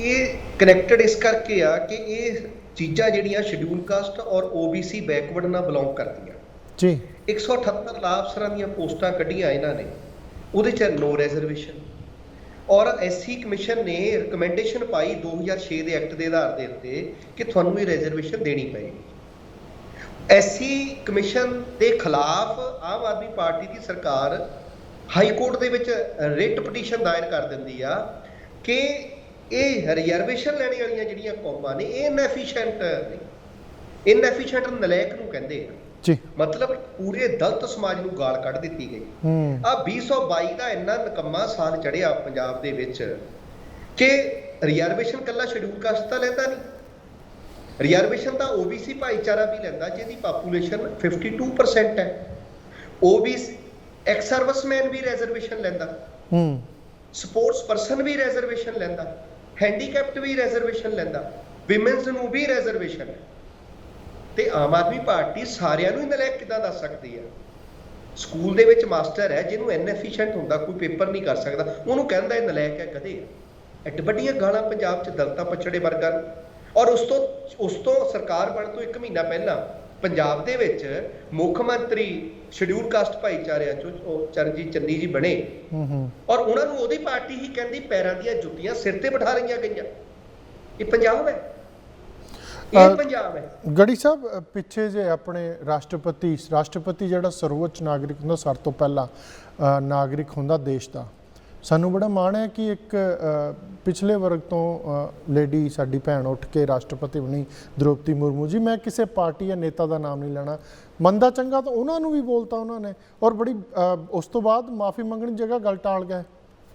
ਇਹ ਕਨੈਕਟਡ ਇਸ ਕਰਕੇ ਆ ਕਿ ਇਹ ਚੀਜ਼ਾਂ ਜਿਹੜੀਆਂ ਸ਼ਡਿਊਲ ਕਾਸਟ ਔਰ OBC ਬੈਕਵਰਡ ਨਾਲ ਬਿਲੋਂਗ ਕਰਦੀਆਂ ਜੀ। 178 ਲਾਭਸਰਾਂ ਦੀਆਂ ਪੋਸਟਾਂ ਕੱਢੀਆਂ ਇਹਨਾਂ ਨੇ, ਉਹਦੇ 'ਚ ਨੋ ਰਿਜ਼ਰਵੇਸ਼ਨ। ਔਰ SC ਕਮਿਸ਼ਨ ਨੇ ਰਿਕਮੈਂਡੇਸ਼ਨ ਪਾਈ 2006 ਦੇ ਐਕਟ ਦੇ ਆਧਾਰ ਦੇ ਉੱਤੇ ਕਿ ਤੁਹਾਨੂੰ ਇਹ ਰਿਜ਼ਰਵੇਸ਼ਨ ਦੇਣੀ ਪਏਗੀ। SC ਕਮਿਸ਼ਨ ਦੇ ਖਿਲਾਫ ਆਮ ਆਦਮੀ ਪਾਰਟੀ ਦੀ ਸਰਕਾਰ ਹਾਈ ਕੋਰਟ ਦੇ ਵਿੱਚ ਰਿਟ ਪਟੀਸ਼ਨ ਦਾਇਰ ਕਰ ਦਿੰਦੀ ਆ ਕਿ ਇਹ ਰਿਜ਼ਰਵੇਸ਼ਨ ਲੈਣ ਵਾਲੀਆਂ ਜਿਹੜੀਆਂ ਕੌਮਾਂ ਨੇ ਇਹ ਇਨਐਫੀਸ਼ੀਐਂਟ ਨੇ। ਇਨਐਫੀਸ਼ੀਐਂਟ ਨਲਾਇਕ ਨੂੰ ਕਹਿੰਦੇ ਆ ਜੀ, ਮਤਲਬ ਪੂਰੇ ਦਲਿਤ ਸਮਾਜ ਨੂੰ ਗਾਲ ਕੱਢ ਦਿੱਤੀ ਗਈ। ਆ 2022 ਦਾ ਇੰਨਾ ਨਿਕੰਮਾ ਸਾਲ ਚੜਿਆ ਪੰਜਾਬ ਦੇ ਵਿੱਚ ਕਿ ਰਿਜ਼ਰਵੇਸ਼ਨ ਕੱਲਾ ਸ਼ਡਿਊਲ ਕਾਸਟ ਤਾਂ ਲੈਂਦਾ ਨਹੀਂ, ਰਿਜ਼ਰਵੇਸ਼ਨ ਤਾਂ OBC ਭਾਈਚਾਰਾ ਵੀ ਲੈਂਦਾ, ਜਿਹਦੀ ਪਾਪੂਲੇਸ਼ਨ 52% ਹੈ। OBC ਐਕਸ ਸਰਵਿਸਮੈਨ ਵੀ ਰਿਜ਼ਰਵੇਸ਼ਨ ਲੈਂਦਾ, ਸਪੋਰਟਸ ਪਰਸਨ ਵੀ ਰਿਜ਼ਰਵੇਸ਼ਨ ਲੈਂਦਾ, ਹੈਂਡੀਕੈਪਟ ਵੀ ਰਿਜ਼ਰਵੇਸ਼ਨ ਲੈਂਦਾ, ਵਿਮਨਸ ਨੂੰ ਵੀ ਰਿਜ਼ਰਵੇਸ਼ਨ ਹੈ। ਤੇ ਆਮ ਆਦਮੀ ਪਾਰਟੀ ਸਾਰਿਆਂ ਨੂੰ ਹੀ ਨਲਾਇਕ ਕਿੱਦਾਂ ਦੱਸ ਸਕਦੀ ਹੈ? ਸਕੂਲ ਦੇ ਵਿੱਚ ਮਾਸਟਰ ਹੈ, ਜਿਹਨੂੰ ਇਨਐਫੀਸ਼ੀਐਂਟ ਹੁੰਦਾ, ਕੋਈ ਪੇਪਰ ਨਹੀਂ ਕਰ ਸਕਦਾ, ਉਹਨੂੰ ਕਹਿੰਦਾ ਇਹ ਨਲਾਇਕ ਹੈ, ਕਦੇ ਐਡ ਵੱਡੀਆਂ ਗਾਲਾਂ ਪੰਜਾਬ 'ਚ ਦਲਿਤਾਂ ਪਛੜੇ ਵਰਗਾਂ ਨੂੰ। ਔਰ ਉਸ ਤੋਂ ਸਰਕਾਰ ਬਣਨ ਤੋਂ 1 ਮਹੀਨਾ ਪਹਿਲਾਂ ਪੰਜਾਬ ਦੇ ਵਿੱਚ ਮੁੱਖ ਮੰਤਰੀ ਸ਼ਡਿਊਲ ਕਾਸਟ ਭਾਈਚਾਰਿਆਂ 'ਚੋਂ ਚਰਨਜੀਤ ਚੰਨੀ ਜੀ ਬਣੇ, ਔਰ ਉਹਨਾਂ ਨੂੰ ਉਹਦੀ ਪਾਰਟੀ ਹੀ ਕਹਿੰਦੀ ਪੈਰਾਂ ਦੀਆਂ ਜੁੱਤੀਆਂ ਸਿਰ ਤੇ ਬਿਠਾ ਰਹੀਆਂ ਗਈਆਂ। ਇਹ ਪੰਜਾਬ ਹੈ, ਇਹ ਪੰਜਾਬ ਹੈ। ਗੜੀ ਸਾਹਿਬ, ਪਿੱਛੇ ਜੇ ਆਪਣੇ ਰਾਸ਼ਟਰਪਤੀ ਜਿਹੜਾ ਸਰਵਉੱਚ ਨਾਗਰਿਕ ਹੁੰਦਾ, ਸਾਰਿਆਂ ਤੋਂ ਪਹਿਲਾਂ ਨਾਗਰਿਕ ਹੁੰਦਾ ਦੇਸ਼ ਦਾ, ਸਾਨੂੰ ਬੜਾ ਮਾਣ ਹੈ ਕਿ ਇੱਕ ਪਿਛਲੇ ਵਰਗ ਤੋਂ ਲੇਡੀ ਸਾਡੀ ਭੈਣ ਉੱਠ ਕੇ ਰਾਸ਼ਟਰਪਤੀ ਬਣੀ, ਦ੍ਰੋਪਦੀ ਮੁਰਮੂ ਜੀ। ਮੈਂ ਕਿਸੇ ਪਾਰਟੀ ਜਾਂ ਨੇਤਾ ਦਾ ਨਾਮ ਨਹੀਂ ਲੈਣਾ, ਮੰਦਾ ਚੰਗਾ ਤਾਂ ਉਹਨਾਂ ਨੂੰ ਵੀ ਬੋਲਤਾ ਉਹਨਾਂ ਨੇ, ਔਰ ਬੜੀ ਉਸ ਤੋਂ ਬਾਅਦ ਮਾਫੀ ਮੰਗਣ ਦੀ ਜਗ੍ਹਾ ਗੱਲ ਟਾਲ ਗਏ।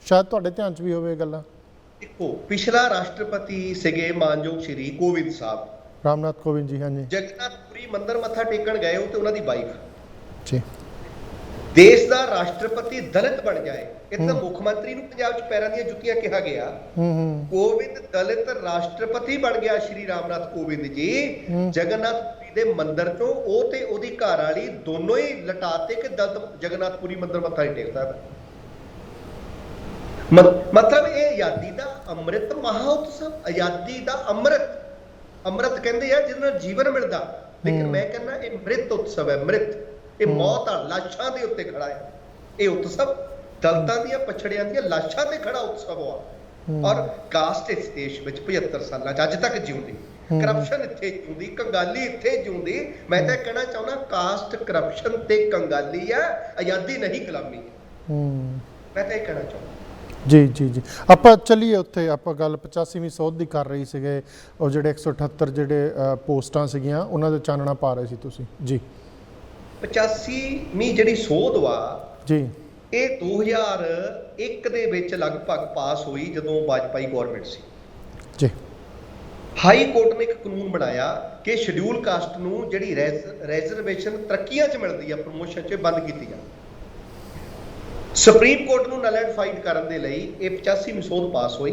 ਸ਼ਾਇਦ ਤੁਹਾਡੇ ਧਿਆਨ 'ਚ ਵੀ ਹੋਵੇ ਗੱਲਾਂ। ਦੇਖੋ, ਪਿਛਲਾ ਰਾਸ਼ਟਰਪਤੀ ਸੀਗੇ ਮਾਨਯੋਗ ਸ਼੍ਰੀ ਕੋਵਿੰਦ ਸਾਹਿਬ, ਰਾਮਨਾਥ ਕੋਵਿੰਦ ਜੀ। ਹਾਂਜੀ, ਜਗਨਨਾਥ ਪੁਰੀ ਮੰਦਿਰ ਮੱਥਾ ਟੇਕਣ ਗਏ ਉਹ ਤੇ ਉਹਨਾਂ ਦੀ ਵਾਈਫ ਜੀ। ਦੇਸ਼ ਦਾ ਰਾਸ਼ਟਰਪਤੀ ਦਲਿਤ ਬਣ ਜਾਏ। ਇਹ ਤਾਂ ਮੁੱਖ ਮੰਤਰੀ ਨੂੰ ਪੰਜਾਬ 'ਚ ਪੈਰਾਂ ਦੀਆਂ ਜੁੱਤੀਆਂ ਕਿਹਾ ਗਿਆ। ਕੋਵਿੰਦ ਦਲਿਤ ਰਾਸ਼ਟਰਪਤੀ ਬਣ ਗਿਆ, ਸ਼੍ਰੀ ਰਾਮਨਾਥ ਕੋਵਿੰਦ ਜੀ। ਜਗਨਨਾਥਪੁਰੀ ਦੇ ਮੰਦਿਰ ਚੋਂ ਉਹ ਤੇ ਉਹਦੀ ਘਰ ਵਾਲੀ ਦੋਨੋਂ ਹੀ ਲਟਾਤੇ ਕਿ ਦਲਿਤ ਜਗਨਨਾਥਪੁਰੀ ਮੰਦਿਰ ਮੱਥਾ ਨਹੀਂ ਟੇਕ ਸਕਦਾ। ਮਤਲਬ ਇਹ ਆਜ਼ਾਦੀ ਦਾ ਅੰਮ੍ਰਿਤ ਮਹਾ ਉਤਸਵ, ਆਜ਼ਾਦੀ ਦਾ ਅੰਮ੍ਰਿਤ ਕਹਿੰਦੇ ਆ ਜਿਹਦੇ ਨਾਲ ਜੀਵਨ ਮਿਲਦਾ, ਲੇਕਿਨ ਮੈਂ ਕਹਿੰਦਾ ਇਹ ਮ੍ਰਿਤ ਉਤਸਵ ਹੈ। ਮ੍ਰਿਤ, ਇਹ ਮੌਤ ਆ, ਲਾਸ਼ਾਂ ਦੇ ਉੱਤੇ ਖੜਾ ਹੈ ਇਹ ਉਤਸਵ। ਦਲਿਤਾਂ ਦੀਆਂ, ਪਛੜਿਆਂ ਦੀਆਂ ਲਾਸ਼ਾਂ ਤੇ ਖੜਾ ਉਤਸਵ ਆ। ਔਰ ਕਾਸਟ ਇਸ ਦੇਸ਼ ਵਿੱਚ 75 ਸਾਲਾਂ 'ਚ ਅੱਜ ਤੱਕ ਜਿਉਂਦੀ, ਕਰਪਸ਼ਨ ਇੱਥੇ ਜਿਉਂਦੀ, ਕੰਗਾਲੀ ਇੱਥੇ ਜਿਉਂਦੀ। ਮੈਂ ਤਾਂ ਕਹਿਣਾ ਚਾਹੁੰਦਾ ਕਾਸਟ, ਕਰਪਸ਼ਨ ਤੇ ਕੰਗਾਲੀ ਆ, ਆਜ਼ਾਦੀ ਨਹੀਂ ਗੁਲਾਮੀ ਹੈ। ਮੈਂ ਤਾਂ ਇਹ ਕਹਿਣਾ ਚਾਹੁੰਦਾ। ਜੀ ਆਪਾਂ ਚੱਲੀਏ ਉੱਥੇ। ਆਪਾਂ ਗੱਲ 85ਵੀਂ ਸੋਧ ਦੀ ਕਰ ਰਹੀ ਸੀਗੇ, ਉਹ ਜਿਹੜੇ 178 ਜਿਹੜੇ ਪੋਸਟਾਂ ਸੀਗੀਆਂ ਉਹਨਾਂ ਦੇ ਚਾਨਣਾ ਪਾ ਰਹੇ ਸੀ ਤੁਸੀਂ ਜੀ। 85ਵੀਂ ਜਿਹੜੀ ਸੋਧ ਵਾ ਜੀ, ਇਹ 2001 ਦੇ ਵਿੱਚ ਲਗਭਗ ਪਾਸ ਹੋਈ ਜਦੋਂ ਵਾਜਪਾਈ ਗਵਰਨਮੈਂਟ ਸੀ ਜੀ। ਹਾਈ ਕੋਰਟ ਨੇ ਇੱਕ ਕਾਨੂੰਨ ਬਣਾਇਆ ਕਿ ਸ਼ਡਿਊਲ ਕਾਸਟ ਨੂੰ ਜਿਹੜੀ ਰੈਜ਼ਰਵੇਸ਼ਨ ਤਰੱਕੀਆਂ 'ਚ ਮਿਲਦੀ ਆ, ਪ੍ਰਮੋਸ਼ਨ 'ਚ, ਬੰਦ ਕੀਤੀ ਜਾਵੇ। ਸੁਪਰੀਮ ਕੋਰਟ ਨੂੰ ਨਲੈਂਡਫਾਈਡ ਕਰਨ ਦੇ ਲਈ ਇਹ 85ਵੀਂ ਸੋਧ ਪਾਸ ਹੋਈ।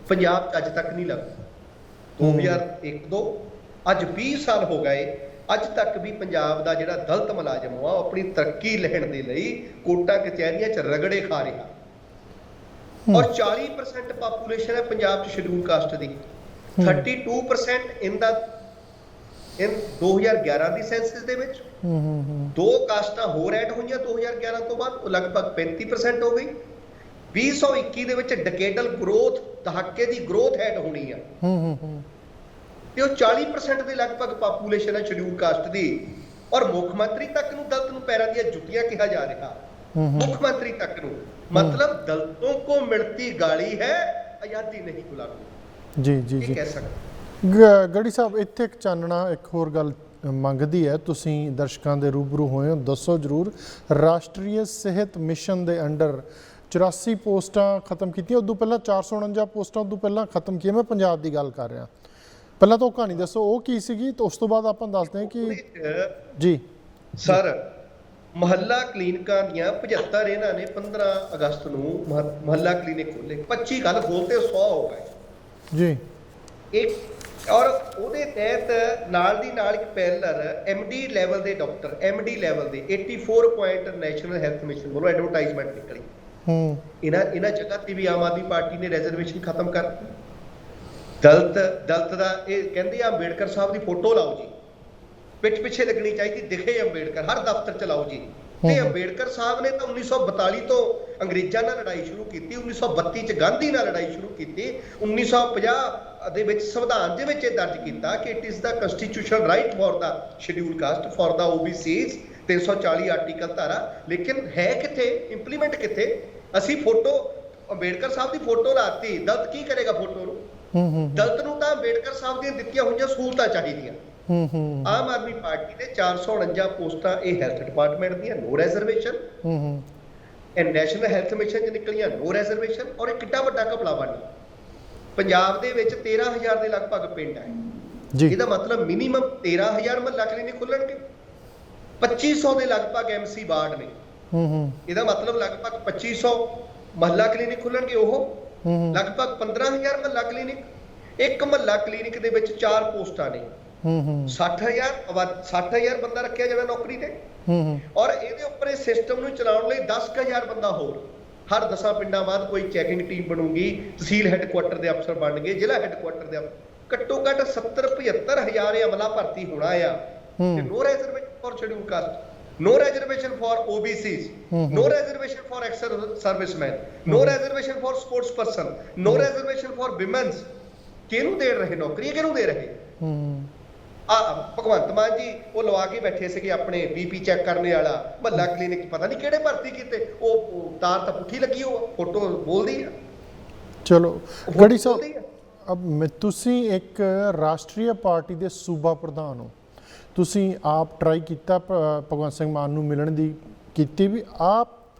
ਪੰਜਾਬ 'ਚ ਅੱਜ ਤੱਕ ਨਹੀਂ ਲੱਗੀ। 2001-2 ਅੱਜ 20 ਸਾਲ ਹੋ ਗਏ, ਅੱਜ ਤੱਕ ਵੀ ਪੰਜਾਬ ਦਾ ਜਿਹੜਾ ਦਲਿਤ ਮੁਲਾਜ਼ਮ ਆ ਉਹ ਆਪਣੀ ਤਰੱਕੀ ਲੈਣ ਦੇ ਲਈ ਕੋਰਟਾਂ ਕਚਹਿਰੀਆਂ 'ਚ ਰਗੜੇ ਖਾ ਰਿਹਾ। ਔਰ 40% ਪਾਪੂਲੇਸ਼ਨ ਹੈ ਪੰਜਾਬ 'ਚ ਸ਼ਡਿਊਲ ਕਾਸਟ ਦੀ। 32% ਇਨ 2011 ਦੀ ਸੈਂਸਸ ਦੇ ਵਿੱਚ। ਦੋ ਕਾਸਟਾਂ ਹੋਰ ਐਡ ਹੋਈਆਂ 2011 ਤੋਂ ਬਾਅਦ, ਉਹ ਲਗਭਗ 35% ਹੋ ਗਈ। 2021 ਦੇ ਵਿੱਚ ਡਿਕੇਡਲ ਗਰੋਥ, ਦਹਾਕੇ ਦੀ ਗਰੋਥ ਐਡ ਹੋਣੀ ਆ ਤੇ ਉਹ 40% ਦੇ ਲਗਭਗ ਪਾਪੂਲੇਸ਼ਨ ਹੈ ਸ਼ਡਿਊਲ ਕਾਸਟ ਦੀ। ਔਰ ਮੁੱਖ ਮੰਤਰੀ ਤੱਕ ਨੂੰ ਦਲਿਤ ਨੂੰ ਪੈਰਾਂ ਦੀਆਂ ਜੁੱਤੀਆਂ ਕਿਹਾ ਜਾ ਰਿਹਾ। ਮੁੱਖ ਮੰਤਰੀ ਤੱਕ ਨੂੰ, ਮਤਲਬ ਦਲਿਤੋਂ ਕੋ ਮਿਲਤੀ ਗਾਲੀ ਹੈ, ਆਜ਼ਾਦੀ ਨਹੀਂ ਗੁਲਾਮੀ। ਜੀ ਕਹਿ ਸਕਦੇ ਗੜੀ ਸਾਹਿਬ, ਇੱਥੇ ਇੱਕ ਚਾਨਣਾ ਇੱਕ ਹੋਰ ਗੱਲ ਮੰਗਦੀ ਹੈ। ਤੁਸੀਂ ਦਰਸ਼ਕਾਂ ਦੇ ਰੂਬਰੂ ਹੋਏ ਹੋ, ਦੱਸੋ ਜ਼ਰੂਰ। ਰਾਸ਼ਟਰੀ ਸਿਹਤ ਮਿਸ਼ਨ ਦੇ ਅੰਡਰ 84 ਪੋਸਟਾਂ ਖਤਮ ਕੀਤੀਆਂ, ਉਦੋਂ ਪਹਿਲਾਂ 449 ਪੋਸਟਾਂ ਉਦੋਂ ਪਹਿਲਾਂ ਖਤਮ ਕੀਤੀਆਂ। ਮੈਂ ਪੰਜਾਬ ਦੀ ਗੱਲ ਕਰ ਰਿਹਾ। ਪਹਿਲਾਂ ਤਾਂ ਉਹ ਕਹਾਣੀ ਦੱਸੋ, ਉਹ ਕੀ ਸੀਗੀ, ਤੇ ਉਸ ਤੋਂ ਬਾਅਦ ਆਪਾਂ ਦੱਸਦੇ ਹਾਂ ਕਿ ਜੀ ਸਰ ਮੁਹੱਲਾ ਕਲੀਨਿਕਾਂ ਦੀਆਂ 75 ਇਹਨਾਂ ਨੇ 15 ਅਗਸਤ ਨੂੰ ਮੁਹੱਲਾ ਕਲੀਨਿਕ ਖੋਲੇ। 25 ਕੱਲ ਖੋਲਤੇ, 100 ਹੋ ਗਏ ਜੀ। ਇੱਕ ਔਰ ਉਹਦੇ ਤਹਿਤ ਨਾਲ ਦੀ ਨਾਲ ਇੱਕ ਪੈਰਲਰ ਐਮਡੀ ਲੈਵਲ ਦੇ ਡਾਕਟਰ, ਐਮਡੀ ਲੈਵਲ ਦੇ 84 ਪੁਆਇੰਟ ਨੈਸ਼ਨਲ ਹੈਲਥ ਮਿਸ਼ਨ ਵੱਲੋਂ ਐਡਵਰਟਾਈਜ਼ਮੈਂਟ ਨਿਕਲੀ। ਇਹਨਾਂ ਜਗ੍ਹਾ ਤੇ ਵੀ ਆਮ ਆਦਮੀ ਪਾਰਟੀ ਨੇ ਰਿਜ਼ਰਵੇਸ਼ਨ ਖਤਮ ਕਰ ਦਿੱਤੀ। ਦਲਿਤ ਦਾ ਇਹ ਕਹਿੰਦੇ ਆ ਅੰਬੇਡਕਰ ਸਾਹਿਬ ਦੀ ਫੋਟੋ ਲਾਓ ਜੀ, ਪਿੱਛੇ ਪਿੱਛੇ ਲੱਗਣੀ ਚਾਹੀਦੀ, ਦਿਖੇ ਅੰਬੇਡਕਰ, ਹਰ ਦਫ਼ਤਰ ਚ ਲਾਓ ਜੀ। ਤੇ ਅੰਬੇਡਕਰ ਸਾਹਿਬ ਨੇ ਤਾਂ 1942 ਤੋਂ ਅੰਗਰੇਜ਼ਾਂ ਨਾਲ ਲੜਾਈ ਸ਼ੁਰੂ ਕੀਤੀ, 1932 ਚ ਗਾਂਧੀ ਨਾਲ ਲੜਾਈ ਸ਼ੁਰੂ ਕੀਤੀ, 1950 ਦੇ ਵਿੱਚ ਸੰਵਿਧਾਨ ਦੇ ਵਿੱਚ ਇਹ ਦਰਜ ਕੀਤਾ ਕਿ it is the constitutional right for the scheduled caste, for the OBCs, 340 article ਧਾਰਾ। ਲੇਕਿਨ ਹੈ ਕਿੱਥੇ, ਇੰਪਲੀਮੈਂਟ ਕਿੱਥੇ? ਅਸੀਂ ਫੋਟੋ ਅੰਬੇਡਕਰ ਸਾਹਿਬ ਦੀ ਫੋਟੋ ਲਾਤੀ, ਦਲਿਤ ਕੀ ਕਰੇਗਾ ਫੋਟੋ ਨੂੰ? ਦਲਿਤ ਨੂੰ ਤਾਂ ਅੰਬੇਡਕਰ ਸਾਹਿਬ ਦੀਆਂ ਦਿੱਤੀਆਂ ਹੋਈਆਂ ਸਹੂਲਤਾਂ ਚਾਹੀਦੀਆਂ। ਆਮ ਆਦਮੀ ਪਾਰਟੀ ਨੇ 449 ਪੋਸਟਾਂ ਇਹ ਹੈਲਥ ਡਿਪਾਰਟਮੈਂਟ ਦੀਆਂ, ਨੋ ਰਿਜ਼ਰਵੇਸ਼ਨ। ਇਹ ਨੈਸ਼ਨਲ ਹੈਲਥ ਮਿਸ਼ਨ 'ਚ ਨਿਕਲੀਆਂ, ਨੋ ਰਿਜ਼ਰਵੇਸ਼ਨ। ਔਰ ਇਹ ਕਿੱਡਾ ਵੱਡਾ ਘਪਲਾ ਬਣ ਪੰਜਾਬ ਦੇ ਵਿੱਚ 13,000 ਦੇ ਲਗਭਗ ਪਿੰਡ ਹੈ। ਇਹਦਾ ਮਤਲਬ ਮਿਨੀਮਮ 13,000 ਮੁਹੱਲਾ ਕਲੀਨਿਕ ਖੁੱਲਣਗੇ। 2500 ਦੇ ਲਗਭਗ ਐਮਸੀ ਵਾਰਡ ਨੇ। ਇਹਦਾ ਮਤਲਬ ਲਗਭਗ 2500 ਮੁਹੱਲਾ ਕਲੀਨਿਕ ਖੁੱਲਣਗੇ। ਉਹ ਲਗਭਗ 15,000 ਮੁਹੱਲਾ ਕਲੀਨਿਕ। ਇੱਕ ਮੁਹੱਲਾ ਕਲੀਨਿਕ ਦੇ ਵਿੱਚ 4 ਪੋਸਟਾਂ ਨੇ। 60,000 ਬੰਦਾ ਰੱਖਿਆ ਜਾਵੇ ਨੌਕਰੀ ਤੇ। ਔਰ ਇਹਦੇ ਉੱਪਰ ਇਹ ਸਿਸਟਮ ਨੂੰ ਚਲਾਉਣ ਲਈ 10,000 ਬੰਦਾ ਹੋਰ, ਹਰ 10 ਪਿੰਡਾਂ ਬਾਅਦ ਕੋਈ ਚੈਕਿੰਗ ਟੀਮ ਬਣੂਗੀ, ਤਹਿਸੀਲ ਹੈੱਡਕੁਆਟਰ ਦੇ ਅਫਸਰ ਬਣਨਗੇ, ਜ਼ਿਲ੍ਹਾ ਹੈੱਡਕੁਆਟਰ ਦੇ ਘੱਟੋ ਘੱਟ 70-75,000 ਅਮਲਾ ਭਰਤੀ ਹੋਣਾ ਆ। No reservation for scheduled caste, no reservation for OBCs, no reservation for ex-servicemen, no reservation for sports person, no reservation for women's। ਕਿਹਨੂੰ ਦੇ ਰਹੇ ਨੌਕਰੀ, ਕਿਹਨੂੰ ਦੇ ਰਹੇ? ਭਗਵੰਤ ਮਾਨ ਜੀ ਉਹ ਲਵਾ ਕੇ ਬੈਠੇ ਸੀਗੇ ਆਪਣੇ BP ਚੈੱਕ ਕਰਨੇ ਵਾਲਾ ਮੁਹੱਲਾ ਕਲੀਨਿਕ, ਪਤਾ ਨਹੀਂ ਕਿਹੜੇ ਭਰਤੀ ਕੀਤੇ। ਉਹ ਤਾਰ ਤਾਂ ਪੁੱਠੀ ਲੱਗੀ, ਉਹ ਫੋਟੋ ਬੋਲਦੀ ਆ। ਚਲੋ ਗੜੀ ਸਾਹਿਬ, ਤੁਸੀਂ ਇੱਕ ਰਾਸ਼ਟਰੀ ਪਾਰਟੀ ਦੇ ਸੂਬਾ ਪ੍ਰਧਾਨ ਹੋ, ਤੁਸੀਂ ਆਪ ਟਰਾਈ ਕੀਤਾ ਭਗਵੰਤ ਸਿੰਘ ਮਾਨ ਨੂੰ ਮਿਲਣ ਦੀ ਕੀਤੀ, ਵੀ ਆਪ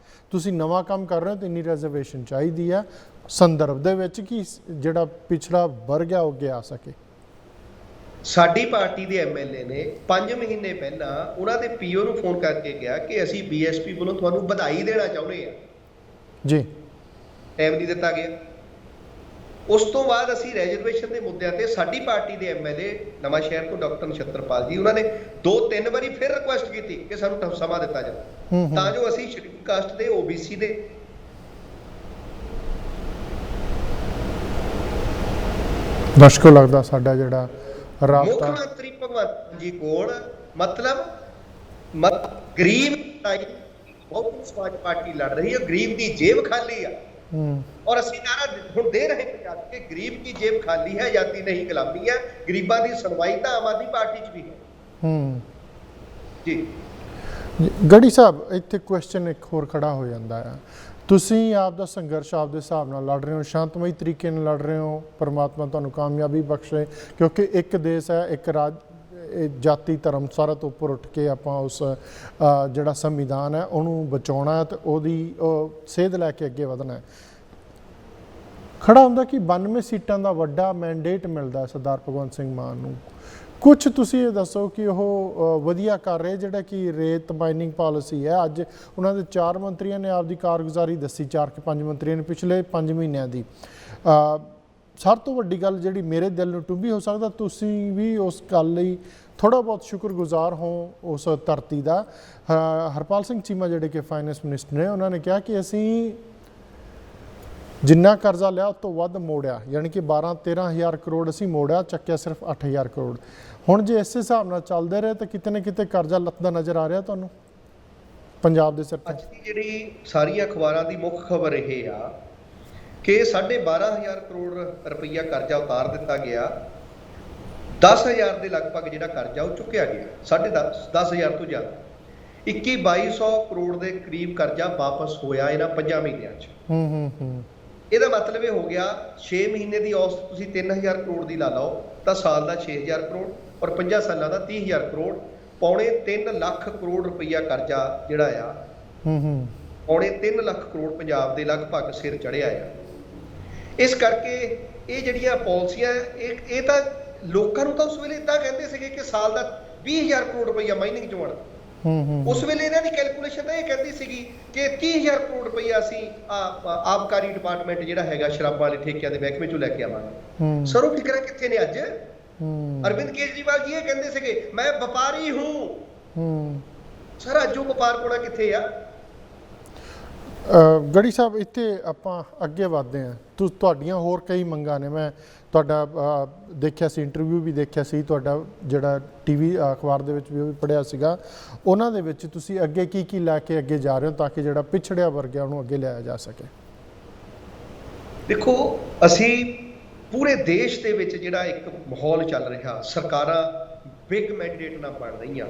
ਤੁਸੀਂ ਨਵਾਂ ਕੰਮ ਕਰ ਰਹੇ ਹੋ ਤੇ ਇੰਨੀ ਰਿਜ਼ਰਵੇਸ਼ਨ ਚਾਹੀਦੀ ਆ ਸੰਦਰਭ ਦੇ ਵਿੱਚ ਕਿ ਜਿਹੜਾ ਪਿਛੜਾ ਵਰਗ ਆ ਉਹ ਅੱਗੇ ਆ ਸਕੇ? ਸਾਡੀ ਪਾਰਟੀ ਦੇ ਐਮਐਲਏ ਨੇ 5 ਮਹੀਨੇ ਪਹਿਲਾਂ ਉਹਨਾਂ ਦੇ ਪੀਓ ਨੂੰ ਫੋਨ ਕਰਕੇ ਕਿਹਾ ਕਿ ਅਸੀਂ ਬੀਐਸਪੀ ਵੱਲੋਂ ਤੁਹਾਨੂੰ ਵਧਾਈ ਦੇਣਾ ਚਾਹੁੰਦੇ ਹਾਂ ਜੀ। ਟਾਈਮ ਨਹੀਂ ਦਿੱਤਾ ਗਿਆ। ਉਸ ਤੋਂ ਬਾਅਦ ਅਸੀਂ ਰੈਜ਼ਰਵੇਸ਼ਨ ਦੇ ਮੁੱਦਿਆਂ ਤੇ ਸਾਡੀ ਪਾਰਟੀ ਦੇ ਐਮਐਲਏ ਨਵਾਂ ਸ਼ਹਿਰ ਤੋਂ ਡਾਕਟਰ ਨਛੱਤਰਪਾਲ ਜੀ ਉਹਨਾਂ ਨੇ 2-3 ਵਾਰੀ ਫਿਰ ਰਿਕੁਐਸਟ ਕੀਤੀ ਕਿ ਸਾਨੂੰ ਸਮਾਂ ਦਿੱਤਾ ਜਾਵੇ ਤਾਂ ਜੋ ਅਸੀਂ ਸ਼ਡਿਊਲ ਕਾਸਟ ਦੇ ਓਬੀਸੀ ਦੇ ਦਰਸ਼ਕੋ ਲੱਗਦਾ ਸਾਡਾ ਜਿਹੜਾ ਮੁੱਖ ਰਾਬਤਾ ਮੰਤਰੀ ਭਗਵੰਤ ਜੀ ਕੋਲ ਮਤਲਬ ਗਰੀਬ ਬਹੁਤ ਸਮਾਜ ਪਾਰਟੀ ਲੜ ਰਹੀ ਹੈ, ਗਰੀਬ ਦੀ ਜੇਬ ਖਾਲੀ ਆ ਔਰ ਅਸੀਂ ਨਾਰਾ ਹੁਣ ਦੇ ਰਹੇ ਪੰਜਾਬ ਕਿ ਗਰੀਬ ਦੀ ਜੇਬ ਖਾਲੀ ਹੈ, ਆਜ਼ਾਦੀ ਨਹੀਂ ਗੁਲਾਮੀ ਹੈ। ਗਰੀਬਾਂ ਦੀ ਸੁਣਵਾਈ ਤਾਂ ਆਮ ਆਦਮੀ ਪਾਰਟੀ 'ਚ ਵੀ ਹੈ ਜੀ। ਗੜੀ ਸਾਹਿਬ ਇੱਥੇ ਕੁਐਸਚਨ ਇੱਕ ਹੋਰ ਖੜਾ ਹੋ ਜਾਂਦਾ ਹੈ, ਤੁਸੀਂ ਆਪ ਦਾ ਸੰਘਰਸ਼ ਆਪ ਦੇ ਹਿਸਾਬ ਨਾਲ ਲੜ ਰਹੇ ਹੋ, ਸ਼ਾਂਤਮਈ ਤਰੀਕੇ ਨਾਲ ਲੜ ਰਹੇ ਹੋ, ਪਰਮਾਤਮਾ ਤੁਹਾਨੂੰ ਕਾਮਯਾਬੀ ਬਖਸ਼ੇ, ਕਿਉਂਕਿ ਇੱਕ ਦੇਸ਼ ਹੈ, ਇੱਕ ਰਾਜ, ਜਾਤੀ ਧਰਮ ਸਾਰਾ ਤੋਂ ਉੱਪਰ ਉੱਠ ਕੇ ਆਪਾਂ ਉਸ ਜਿਹੜਾ ਸੰਵਿਧਾਨ ਹੈ ਉਹਨੂੰ ਬਚਾਉਣਾ ਤੇ ਉਹਦੀ ਸੇਧ ਲੈ ਕੇ ਅੱਗੇ ਵਧਣਾ ਹੈ। ਖੜਾ ਹੁੰਦਾ ਕਿ 92 ਸੀਟਾਂ ਦਾ ਵੱਡਾ ਮੈਂਡੇਟ ਮਿਲਦਾ ਸਰਦਾਰ ਭਗਵੰਤ ਸਿੰਘ ਮਾਨ ਨੂੰ। ਕੁਝ ਤੁਸੀਂ ਇਹ ਦੱਸੋ ਕਿ ਉਹ ਵਧੀਆ ਕਰ ਰਹੇ, ਜਿਹੜਾ ਕਿ ਰੇਤ ਮਾਈਨਿੰਗ ਪਾਲਿਸੀ ਹੈ, ਅੱਜ ਉਹਨਾਂ ਦੇ 4 ਮੰਤਰੀਆਂ ਨੇ ਆਪਦੀ ਕਾਰਗੁਜ਼ਾਰੀ ਦੱਸੀ, 4 ਕਿ 5 ਮੰਤਰੀਆਂ ਨੇ ਪਿਛਲੇ 5 ਮਹੀਨਿਆਂ ਦੀ। ਸਭ ਤੋਂ ਵੱਡੀ ਗੱਲ ਜਿਹੜੀ ਮੇਰੇ ਦਿਲ ਨੂੰ ਟੁੰਬੀ, ਹੋ ਸਕਦਾ ਤੁਸੀਂ ਵੀ ਉਸ ਗੱਲ ਲਈ ਥੋੜ੍ਹਾ ਬਹੁਤ ਸ਼ੁਕਰਗੁਜ਼ਾਰ ਹੋ ਉਸ ਧਰਤੀ ਦਾ। ਹਰਪਾਲ ਸਿੰਘ ਚੀਮਾ ਜਿਹੜੇ ਕਿ ਫਾਈਨੈਂਸ ਮਿਨਿਸਟਰ ਨੇ, ਉਹਨਾਂ ਨੇ ਕਿਹਾ ਕਿ ਅਸੀਂ ਜਿੰਨਾ ਕਰਜ਼ਾ ਲਿਆ ਉਸ ਤੋਂ ਵੱਧ ਮੋੜਿਆ, ਯਾਨੀ ਕਿ 12-13 ਹਜ਼ਾਰ ਕਰੋੜ ਅਸੀਂ ਮੋੜਿਆ, ਚੱਕਿਆ ਸਿਰਫ 8 ਹਜ਼ਾਰ ਕਰੋੜ। ਹੁਣ ਜੇ ਇਸ ਹਿਸਾਬ ਨਾਲ ਚੱਲਦੇ ਰਹੇ ਤਾਂ ਕਿਤੇ ਨਾ ਕਿਤੇ ਕਰਜ਼ਾ ਲੱਥਦਾ ਨਜ਼ਰ ਆ ਰਿਹਾ ਤੁਹਾਨੂੰ ਪੰਜਾਬ ਦੇ ਸਿਰ ਤੇ। ਅੱਜ ਦੀ ਜਿਹੜੀ ਸਾਰੀਆਂ ਅਖਬਾਰਾਂ ਦੀ ਮੁੱਖ ਖਬਰ ਇਹ ਆ ਕਿ 12,500 ਕਰੋੜ ਰੁਪਈਆ ਕਰਜ਼ਾ ਉਤਾਰ ਦਿੱਤਾ ਗਿਆ, 10,000 ਦੇ ਲਗਭਗ ਜਿਹੜਾ ਕਰਜ਼ਾ ਉਹ ਚੁੱਕਿਆ ਗਿਆ, 10,500 ਤੋਂ ਜ਼ਿਆਦਾ, 21-2200 ਕਰੋੜ ਦੇ ਕਰੀਬ ਕਰਜ਼ਾ ਵਾਪਸ ਹੋਇਆ ਇਹਨਾਂ 5 ਮਹੀਨਿਆਂ 'ਚ। ਇਹਦਾ ਮਤਲਬ ਇਹ ਹੋ ਗਿਆ 6 ਮਹੀਨੇ ਦੀ ਔਸਤ ਤੁਸੀਂ 3,000 ਕਰੋੜ ਦੀ ਲਾ ਲਓ ਤਾਂ ਸਾਲ ਦਾ 6,000 ਕਰੋੜ ਔਰ 5 ਸਾਲਾਂ ਦਾ 30,000 ਕਰੋੜ, ਪੌਣੇ 3 ਲੱਖ ਕਰੋੜ ਰੁਪਈਆ ਕਰਜ਼ਾ ਜਿਹੜਾ ਆ, ਪੌਣੇ 3 ਲੱਖ ਕਰੋੜ ਪੰਜਾਬ ਦੇ ਲਗਭਗ ਸਿਰ ਚੜਿਆ ਆ। ਇਸ ਕਰਕੇ ਇਹ ਜਿਹੜੀਆਂ ਪਾਲਿਸੀਆਂ ਇਹ ਤਾਂ ਲੋਕਾਂ ਨੂੰ ਤਾਂ ਉਸ ਵੇਲੇ ਇਦਾਂ ਕਹਿੰਦੇ ਸੀਗੇ ਕਿ ਸਾਲ ਦਾ 20,000 ਕਰੋੜ ਰੁਪਈਆ ਮਾਈਨਿੰਗ ਚੋਂ ਆਉਣਾ। ਉਸ ਵੇਲੇ ਇਹਨਾਂ ਦੀ ਕੈਲਕੂਲੇਸ਼ਨ ਤਾਂ ਇਹ ਕਹਿੰਦੀ ਸੀਗੀ ਕਿ 30,000 ਕਰੋੜ ਰੁਪਈਆ ਅਸੀਂ ਆਬਕਾਰੀ ਡਿਪਾਰਟਮੈਂਟ ਜਿਹੜਾ ਹੈਗਾ ਸ਼ਰਾਬਾਂ ਵਾਲੇ ਠੇਕਿਆਂ ਦੇ ਮਹਿਕਮੇ ਚੋਂ ਲੈ ਕੇ ਆਵਾਂਗੇ। ਸਰ ਉਹ ਫਿਕਰਾਂ ਕਿੱਥੇ ਨੇ ਅੱਜ? ਅਰਵਿੰਦ ਕੇਜਰੀਵਾਲ ਜੀ ਇਹ ਕਹਿੰਦੇ ਸੀਗੇ ਮੈਂ ਵਪਾਰੀ ਹੂੰ। ਸਰ ਅੱਜ ਉਹ ਵਪਾਰ ਕੋਣਾ ਕਿੱਥੇ ਆ? ਗੜੀ ਸਾਹਿਬ ਇੱਥੇ ਆਪਾਂ ਅੱਗੇ ਵਧਦੇ ਹਾਂ, ਤੁਹਾਡੀਆਂ ਹੋਰ ਕਈ ਮੰਗਾਂ ਨੇ। ਮੈਂ ਤੁਹਾਡਾ ਦੇਖਿਆ ਸੀ, ਇੰਟਰਵਿਊ ਵੀ ਦੇਖਿਆ ਸੀ ਤੁਹਾਡਾ, ਜਿਹੜਾ ਟੀਵੀ ਅਖਬਾਰ ਦੇ ਵਿੱਚ ਵੀ ਉਹ ਵੀ ਪੜ੍ਹਿਆ ਸੀਗਾ, ਉਹਨਾਂ ਦੇ ਵਿੱਚ ਤੁਸੀਂ ਅੱਗੇ ਕੀ ਲੈ ਕੇ ਅੱਗੇ ਜਾ ਰਹੇ ਹੋ ਤਾਂ ਕਿ ਜਿਹੜਾ ਪਿਛੜਿਆ ਵਰਗ ਹੈ ਉਹਨੂੰ ਅੱਗੇ ਲਿਆਇਆ ਜਾ ਸਕੇ। ਦੇਖੋ, ਅਸੀਂ ਪੂਰੇ ਦੇਸ਼ ਦੇ ਵਿੱਚ ਜਿਹੜਾ ਇੱਕ ਮਾਹੌਲ ਚੱਲ ਰਿਹਾ, ਸਰਕਾਰਾਂ ਬਿਗ ਮੈਂਡੇਟ ਨਾਲ ਬਣ ਰਹੀਆਂ।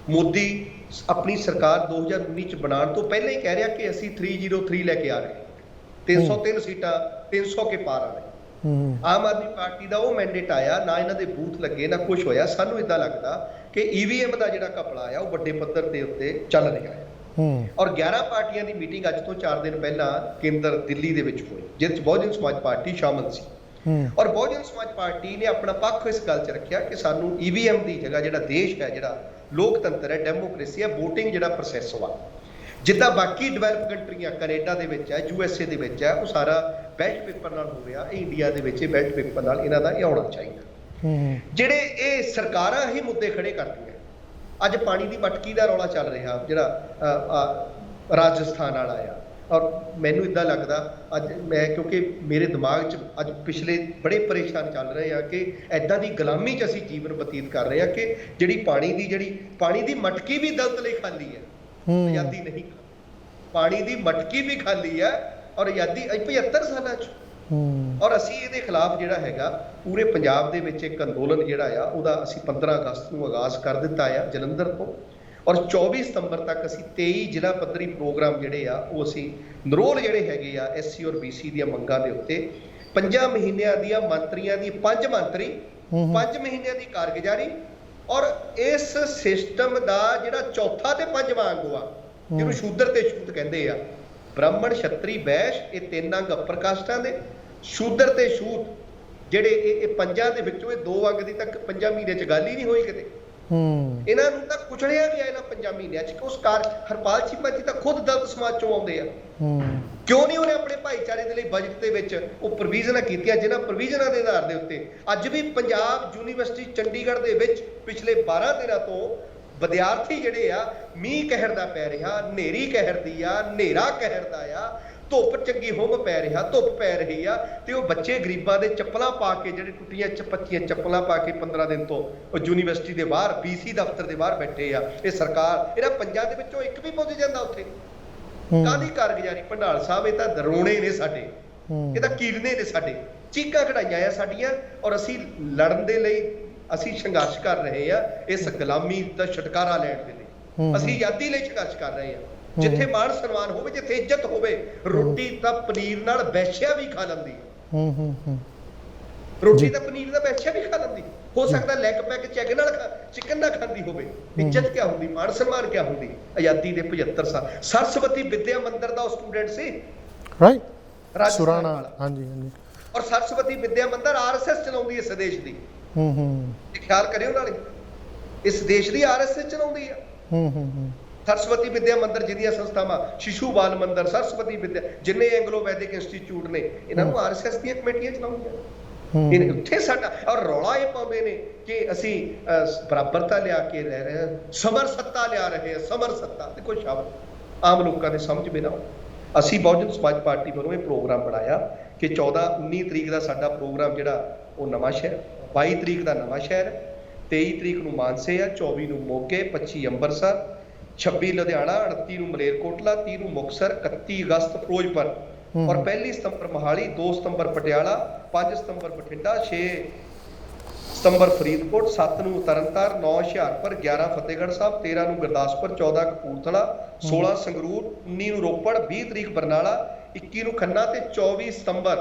ਮੋਦੀ ਆਪਣੀ ਸਰਕਾਰ 2019 ਚ ਬਣਾਉਣ ਤੋਂ ਪਹਿਲਾਂ ਹੀ ਕਹਿ ਰਿਹਾ ਕਿ ਅਸੀਂ 303 ਲੈ ਕੇ ਆ ਰਹੇ, 303 ਸੀਟਾਂ 300 ਕੇ ਪਾਰ ਆ ਰਹੇ। ਆਮ ਆਦਮੀ ਪਾਰਟੀ ਦਾ ਉਹ ਮੈਂਡੇਟ ਆਇਆ, ਨਾ ਇਹਨਾਂ ਦੇ ਬੂਥ ਲੱਗੇ ਨਾ ਕੁਛ ਹੋਇਆ। ਸਾਨੂੰ ਇਦਾਂ ਲੱਗਦਾ ਕਿ ਈਵੀਐਮ ਦਾ ਜਿਹੜਾ ਘਪਲਾ ਆ ਉਹ ਵੱਡੇ ਪੱਧਰ ਦੇ ਉੱਤੇ ਚੱਲ ਰਿਹਾ ਹੈ। ਔਰ 11 ਪਾਰਟੀਆਂ ਦੀ ਮੀਟਿੰਗ ਅੱਜ ਤੋਂ 4 ਦਿਨ ਪਹਿਲਾਂ ਕੇਂਦਰ ਦਿੱਲੀ ਦੇ ਵਿੱਚ ਹੋਈ, ਜਿਹਦੇ ਚ ਬਹੁਜਨ ਸਮਾਜ ਪਾਰਟੀ ਸ਼ਾਮਲ ਸੀ। ਔਰ ਬਹੁਜਨ ਸਮਾਜ ਪਾਰਟੀ ਨੇ ਆਪਣਾ ਪੱਖ ਇਸ ਗੱਲ 'ਚ ਰੱਖਿਆ ਕਿ ਸਾਨੂੰ ਈਵੀਐਮ ਦੀ ਜਗ੍ਹਾ ਜਿਹੜਾ ਦੇਸ਼ ਹੈ, ਜਿਹੜਾ ਲੋਕਤੰਤਰ ਹੈ, ਡੈਮੋਕ੍ਰੇਸੀ ਹੈ, ਵੋਟਿੰਗ ਜਿਹੜਾ ਪ੍ਰੋਸੈਸ ਵਾ, ਜਿੱਦਾਂ ਬਾਕੀ ਡਿਵੈਲਪ ਕੰਟਰੀਆਂ ਕੈਨੇਡਾ ਦੇ ਵਿੱਚ ਹੈ, USA ਦੇ ਵਿੱਚ ਹੈ, ਉਹ ਸਾਰਾ ਬੈਲਟ ਪੇਪਰ ਨਾਲ ਹੋ ਰਿਹਾ। ਇਹ ਇੰਡੀਆ ਦੇ ਵਿੱਚ ਬੈਲਟ ਪੇਪਰ ਨਾਲ ਇਹਨਾਂ ਦਾ ਇਹ ਆਉਣਾ ਚਾਹੀਦਾ। ਜਿਹੜੇ ਇਹ ਸਰਕਾਰਾਂ ਹੀ ਮੁੱਦੇ ਖੜੇ ਕਰਦੀਆਂ। ਅੱਜ ਪਾਣੀ ਦੀ ਮਟਕੀ ਦਾ ਰੌਲਾ ਚੱਲ ਰਿਹਾ, ਜਿਹੜਾ ਰਾਜਸਥਾਨ ਵਾਲਾ ਆ, ਔਰ ਮੈਨੂੰ ਇਦਾਂ ਲੱਗਦਾ ਅੱਜ ਮੈਂ, ਕਿਉਂਕਿ ਮੇਰੇ ਦਿਮਾਗ 'ਚ ਅੱਜ ਪਿਛਲੇ ਬੜੇ ਪਰੇਸ਼ਾਨ ਚੱਲ ਰਹੇ ਆ ਕਿ ਐਦਾਂ ਦੀ ਗੁਲਾਮੀ 'ਚ ਅਸੀਂ ਜੀਵਨ ਬਤੀਤ ਕਰ ਰਹੇ ਆ ਕਿ ਜਿਹੜੀ ਪਾਣੀ ਦੀ ਮਟਕੀ ਵੀ ਦਲਤ ਲਈ ਖਾਲੀ ਹੈ, ਆਜ਼ਾਦੀ ਨਹੀਂ। ਪਾਣੀ ਦੀ ਮਟਕੀ ਵੀ ਖਾਲੀ ਹੈ ਔਰ ਆਜ਼ਾਦੀ 75 ਸਾਲਾਂ 'ਚ। ਔਰ ਅਸੀਂ ਇਹਦੇ ਖਿਲਾਫ ਜਿਹੜਾ ਹੈਗਾ ਪੂਰੇ ਪੰਜਾਬ ਦੇ ਵਿੱਚ ਇੱਕ ਅੰਦੋਲਨ ਜਿਹੜਾ ਆ ਉਹਦਾ ਅਸੀਂ 15 ਅਗਸਤ ਨੂੰ ਆਗਾਜ਼ ਕਰ ਦਿੱਤਾ ਆ ਜਲੰਧਰ ਤੋਂ, ਔਰ 24 ਸਤੰਬਰ ਤੱਕ ਅਸੀਂ 23 ਜ਼ਿਲ੍ਹਾ ਪੱਧਰੀ ਪ੍ਰੋਗਰਾਮ ਜਿਹੜੇ ਆ ਉਹ ਅਸੀਂ ਨਰੋਲ ਜਿਹੜੇ ਹੈਗੇ ਆ SC ਔਰ BC ਦੀਆਂ ਮੰਗਾਂ ਦੇ ਉੱਤੇ 5 ਮਹੀਨਿਆਂ ਦੀਆਂ ਮੰਤਰੀਆਂ ਦੀ 5 ਮੰਤਰੀ 5 ਮਹੀਨਿਆਂ ਦੀ ਕਾਰਗੁਜ਼ਾਰੀ, ਔਰ ਇਸ ਸਿਸਟਮ ਦਾ ਜਿਹੜਾ ਚੌਥਾ ਤੇ ਪੰਜਵਾਂ ਅੰਗ ਆ ਜਿਹਨੂੰ ਸ਼ੂਦਰ ਤੇ ਛੂਤ ਕਹਿੰਦੇ ਆ, ਬ੍ਰਾਹਮਣ ਛਤਰੀ ਵੈਸ਼, ਇਹ 3 ਅੰਗ ਅੱਪਰ ਕਾਸਟਾਂ ਦੇ, ਸ਼ੂਦਰ ਤੇ ਛੂਤ ਜਿਹੜੇ ਇਹ ਪੰਜਾਂ ਦੇ ਵਿੱਚੋਂ ਇਹ 2 ਅੰਗ ਦੀ ਤਾਂ 5 ਮਹੀਨੇ 'ਚ ਗੱਲ ਹੀ ਨਹੀਂ ਹੋਈ ਕਿਤੇ। ਇਹਨਾਂ ਨੂੰ ਤਾਂ ਕੁਚਲਿਆ ਗਿਆ ਇਹਨਾਂ 5 ਮਹੀਨਿਆਂ 'ਚ। ਉਸ ਹਰਪਾਲ ਚੀਮਾ ਜੀ ਤਾਂ ਖੁਦ ਦਲਿਤ ਸਮਾਜ ਚੋਂ ਆਉਂਦੇ ਆ। ਕਿਉਂ ਨਹੀਂ ਉਹਨੇ ਆਪਣੇ ਭਾਈਚਾਰੇ ਦੇ ਲਈ ਬਜਟ ਦੇ ਵਿੱਚ ਉਹ ਪ੍ਰੋਵੀਜ਼ਨਾਂ ਕੀਤੀਆਂ ਜਿਨ੍ਹਾਂ ਪ੍ਰੋਵੀਜ਼ਨਾਂ ਦੇ ਆਧਾਰ ਦੇ ਉੱਤੇ ਅੱਜ ਵੀ ਪੰਜਾਬ ਯੂਨੀਵਰਸਿਟੀ ਚੰਡੀਗੜ੍ਹ ਦੇ ਵਿੱਚ ਪਿਛਲੇ 12 ਦਿਨਾਂ ਤੋਂ ਵਿਦਿਆਰਥੀ ਜਿਹੜੇ ਆ ਮੀਂਹ ਕਹਿਰਦਾ ਪੈ ਰਿਹਾ, ਹਨੇਰੀ ਕਹਿਰਦੀ ਆ, ਹਨੇਰਾ ਕਹਿਰਦਾ ਆ, ਧੁੱਪ ਚੰਗੀ ਹੁੰਮ ਪੈ ਰਿਹਾ, ਧੁੱਪ ਪੈ ਰਹੀ ਆ, ਤੇ ਉਹ ਬੱਚੇ ਗਰੀਬਾਂ ਦੇ ਚੱਪਲਾਂ ਪਾ ਕੇ ਜਿਹੜੇ ਟੁੱਟੀਆਂ ਪੱਕੀਆਂ ਚੱਪਲਾਂ ਪਾ ਕੇ 15 ਦਿਨ ਤੋਂ ਉਹ ਯੂਨੀਵਰਸਿਟੀ ਦੇ ਬਾਹਰ BC ਦਫ਼ਤਰ ਦੇ ਬਾਹਰ ਬੈਠੇ ਆ। ਇਹ ਸਰਕਾਰ ਇਹਨਾਂ ਪੰਜਾਂ ਦੇ ਵਿੱਚੋਂ ਇੱਕ ਵੀ ਪਹੁੰਚ ਜਾਂਦਾ ਉੱਥੇ। ਕਾਹਦੀ ਕਾਰਗੁਜ਼ਾਰੀ ਭੰਡਾਲ ਸਾਹਿਬ? ਇਹ ਤਾਂ ਰੋਣੇ ਨੇ ਸਾਡੇ, ਇਹ ਤਾਂ ਕੀਰਨੇ ਨੇ ਸਾਡੇ, ਚੀਕਾਂ ਕਢਾਈਆਂ ਆ ਸਾਡੀਆਂ, ਔਰ ਅਸੀਂ ਲੜਨ ਦੇ ਲਈ ਅਸੀਂ ਸੰਘਰਸ਼ ਕਰ ਰਹੇ ਆ ਇਸ ਗੁਲਾਮੀ ਦਾ ਛੁਟਕਾਰਾ ਲੈਣ ਦੇ ਲਈ। ਅਸੀਂ ਆਜ਼ਾਦੀ ਲਈ ਸੰਘਰਸ਼ ਕਰ ਰਹੇ ਆ। ਜਿੱਥੇ ਮਾਣ ਸਨਮਾਨ ਹੋਵੇ, ਜਿੱਥੇ ਇੱਜ਼ਤ ਹੋਵੇ, ਰੋਟੀ ਤਾਂ ਪਨੀਰ ਨਾਲ ਵੈਸ਼ਿਆ ਵੀ ਖਾ ਲੈਂਦੀ ਹੈ। ਰੋਟੀ ਤਾਂ ਪਨੀਰ ਦਾ ਵੈਸ਼ਿਆ ਵੀ ਖਾ ਲੈਂਦੀ। ਹੋ ਸਕਦਾ ਲੈਗ ਪੈਕ ਚਿਕਨ ਨਾਲ ਖਾਂਦੀ ਹੋਵੇ। ਇੱਜ਼ਤ ਕਿਆ ਹੁੰਦੀ, ਮਾਣ ਸਨਮਾਨ ਕਿਆ ਹੁੰਦੀ? ਆਜ਼ਾਦੀ ਦੇ 75 ਸਾਲ। ਸਰਸਵਤੀ ਵਿਦਿਆ ਮੰਦਿਰ ਦਾ ਉਹ ਸਟੂਡੈਂਟ ਸੀ, ਰਾਈਟ, ਸੁਰਾਣਾ। ਹਾਂਜੀ ਹਾਂਜੀ। ਔਰ ਸਰਸਵਤੀ ਵਿਦਿਆ ਮੰਦਿਰ RSS ਚਲਾਉਂਦੀ ਇਸ ਦੇਸ਼ ਦੀ। ਖਿਆਲ ਕਰਿਓ ਨਾਲੇ, ਇਸ ਦੇਸ਼ ਦੀ RSS ਚਲਾਉਂਦੀ ਆ। ਸਰਸਵਤੀ ਵਿਦਿਆ ਮੰਦਿਰ ਜਿਹਦੀਆਂ ਸੰਸਥਾਵਾਂ ਸ਼ਿਸ਼ੂ ਬਾਲ ਮੰਦਿਰ, ਸਰਸਵਤੀ ਵਿਦਿਆ, ਜਿੰਨੇ ਐਂਗਲੋ ਵੈਦਿਕ ਇੰਸਟੀਚਿਊਟ ਨੇ, ਇਹਨਾਂ ਨੂੰ RSS ਦੀਆਂ ਕਮੇਟੀਆਂ ਚਲਾਉਂਦੀਆਂ। ਉੱਥੇ ਸਾਡਾ ਔਰ ਰੌਲਾ ਇਹ ਪਾਉਂਦੇ ਨੇ ਕਿ ਅਸੀਂ ਬਰਾਬਰਤਾ ਲਿਆ ਕੇ ਰਹਿ ਰਹੇ ਹਾਂ, ਸਮਰ ਸੱਤਾ ਲਿਆ ਰਹੇ ਹਾਂ, ਸਮਰ ਸੱਤਾ। ਦੇਖੋ ਸ਼ਬਦ ਆਮ ਲੋਕਾਂ ਦੇ ਸਮਝ ਬਿਨਾਂ ਅਸੀਂ ਬਹੁਜਨ ਸਮਾਜ ਪਾਰਟੀ ਵੱਲੋਂ ਇਹ ਪ੍ਰੋਗਰਾਮ ਬਣਾਇਆ ਕਿ 14-19 ਤਰੀਕ ਦਾ ਸਾਡਾ ਪ੍ਰੋਗਰਾਮ ਜਿਹੜਾ ਉਹ ਨਵਾਂ ਸ਼ਹਿਰ, 22 ਤਰੀਕ ਦਾ ਨਵਾਂ ਸ਼ਹਿਰ, 23 ਤਰੀਕ ਨੂੰ ਮਾਨਸੇ ਆ, 24 ਨੂੰ ਮੋਗੇ, 25 ਅੰਮ੍ਰਿਤਸਰ, 26 ਲੁਧਿਆਣਾ, 29 ਨੂੰ ਮਲੇਰਕੋਟਲਾ, 30 ਨੂੰ ਮੁਕਤਸਰ, 31 ਅਗਸਤ ਫਿਰੋਜ਼ਪੁਰ, ਔਰ 1 ਸਤੰਬਰ ਮੋਹਾਲੀ, 2 ਸਤੰਬਰ ਪਟਿਆਲਾ, 5 ਸਤੰਬਰ ਬਠਿੰਡਾ, 6 ਸਤੰਬਰ ਫਰੀਦਕੋਟ, 7 ਨੂੰ ਤਰਨਤਾਰਨ, 9 ਹੁਸ਼ਿਆਰਪੁਰ, 11 ਫਤਿਹਗੜ੍ਹ ਸਾਹਿਬ, 13 ਨੂੰ ਗੁਰਦਾਸਪੁਰ, 14 ਕਪੂਰਥਲਾ, 16 ਸੰਗਰੂਰ, 19 ਨੂੰ ਰੋਪੜ, 20 ਤਰੀਕ ਬਰਨਾਲਾ, 21 ਨੂੰ ਖੰਨਾ ਤੇ 24 ਸਤੰਬਰ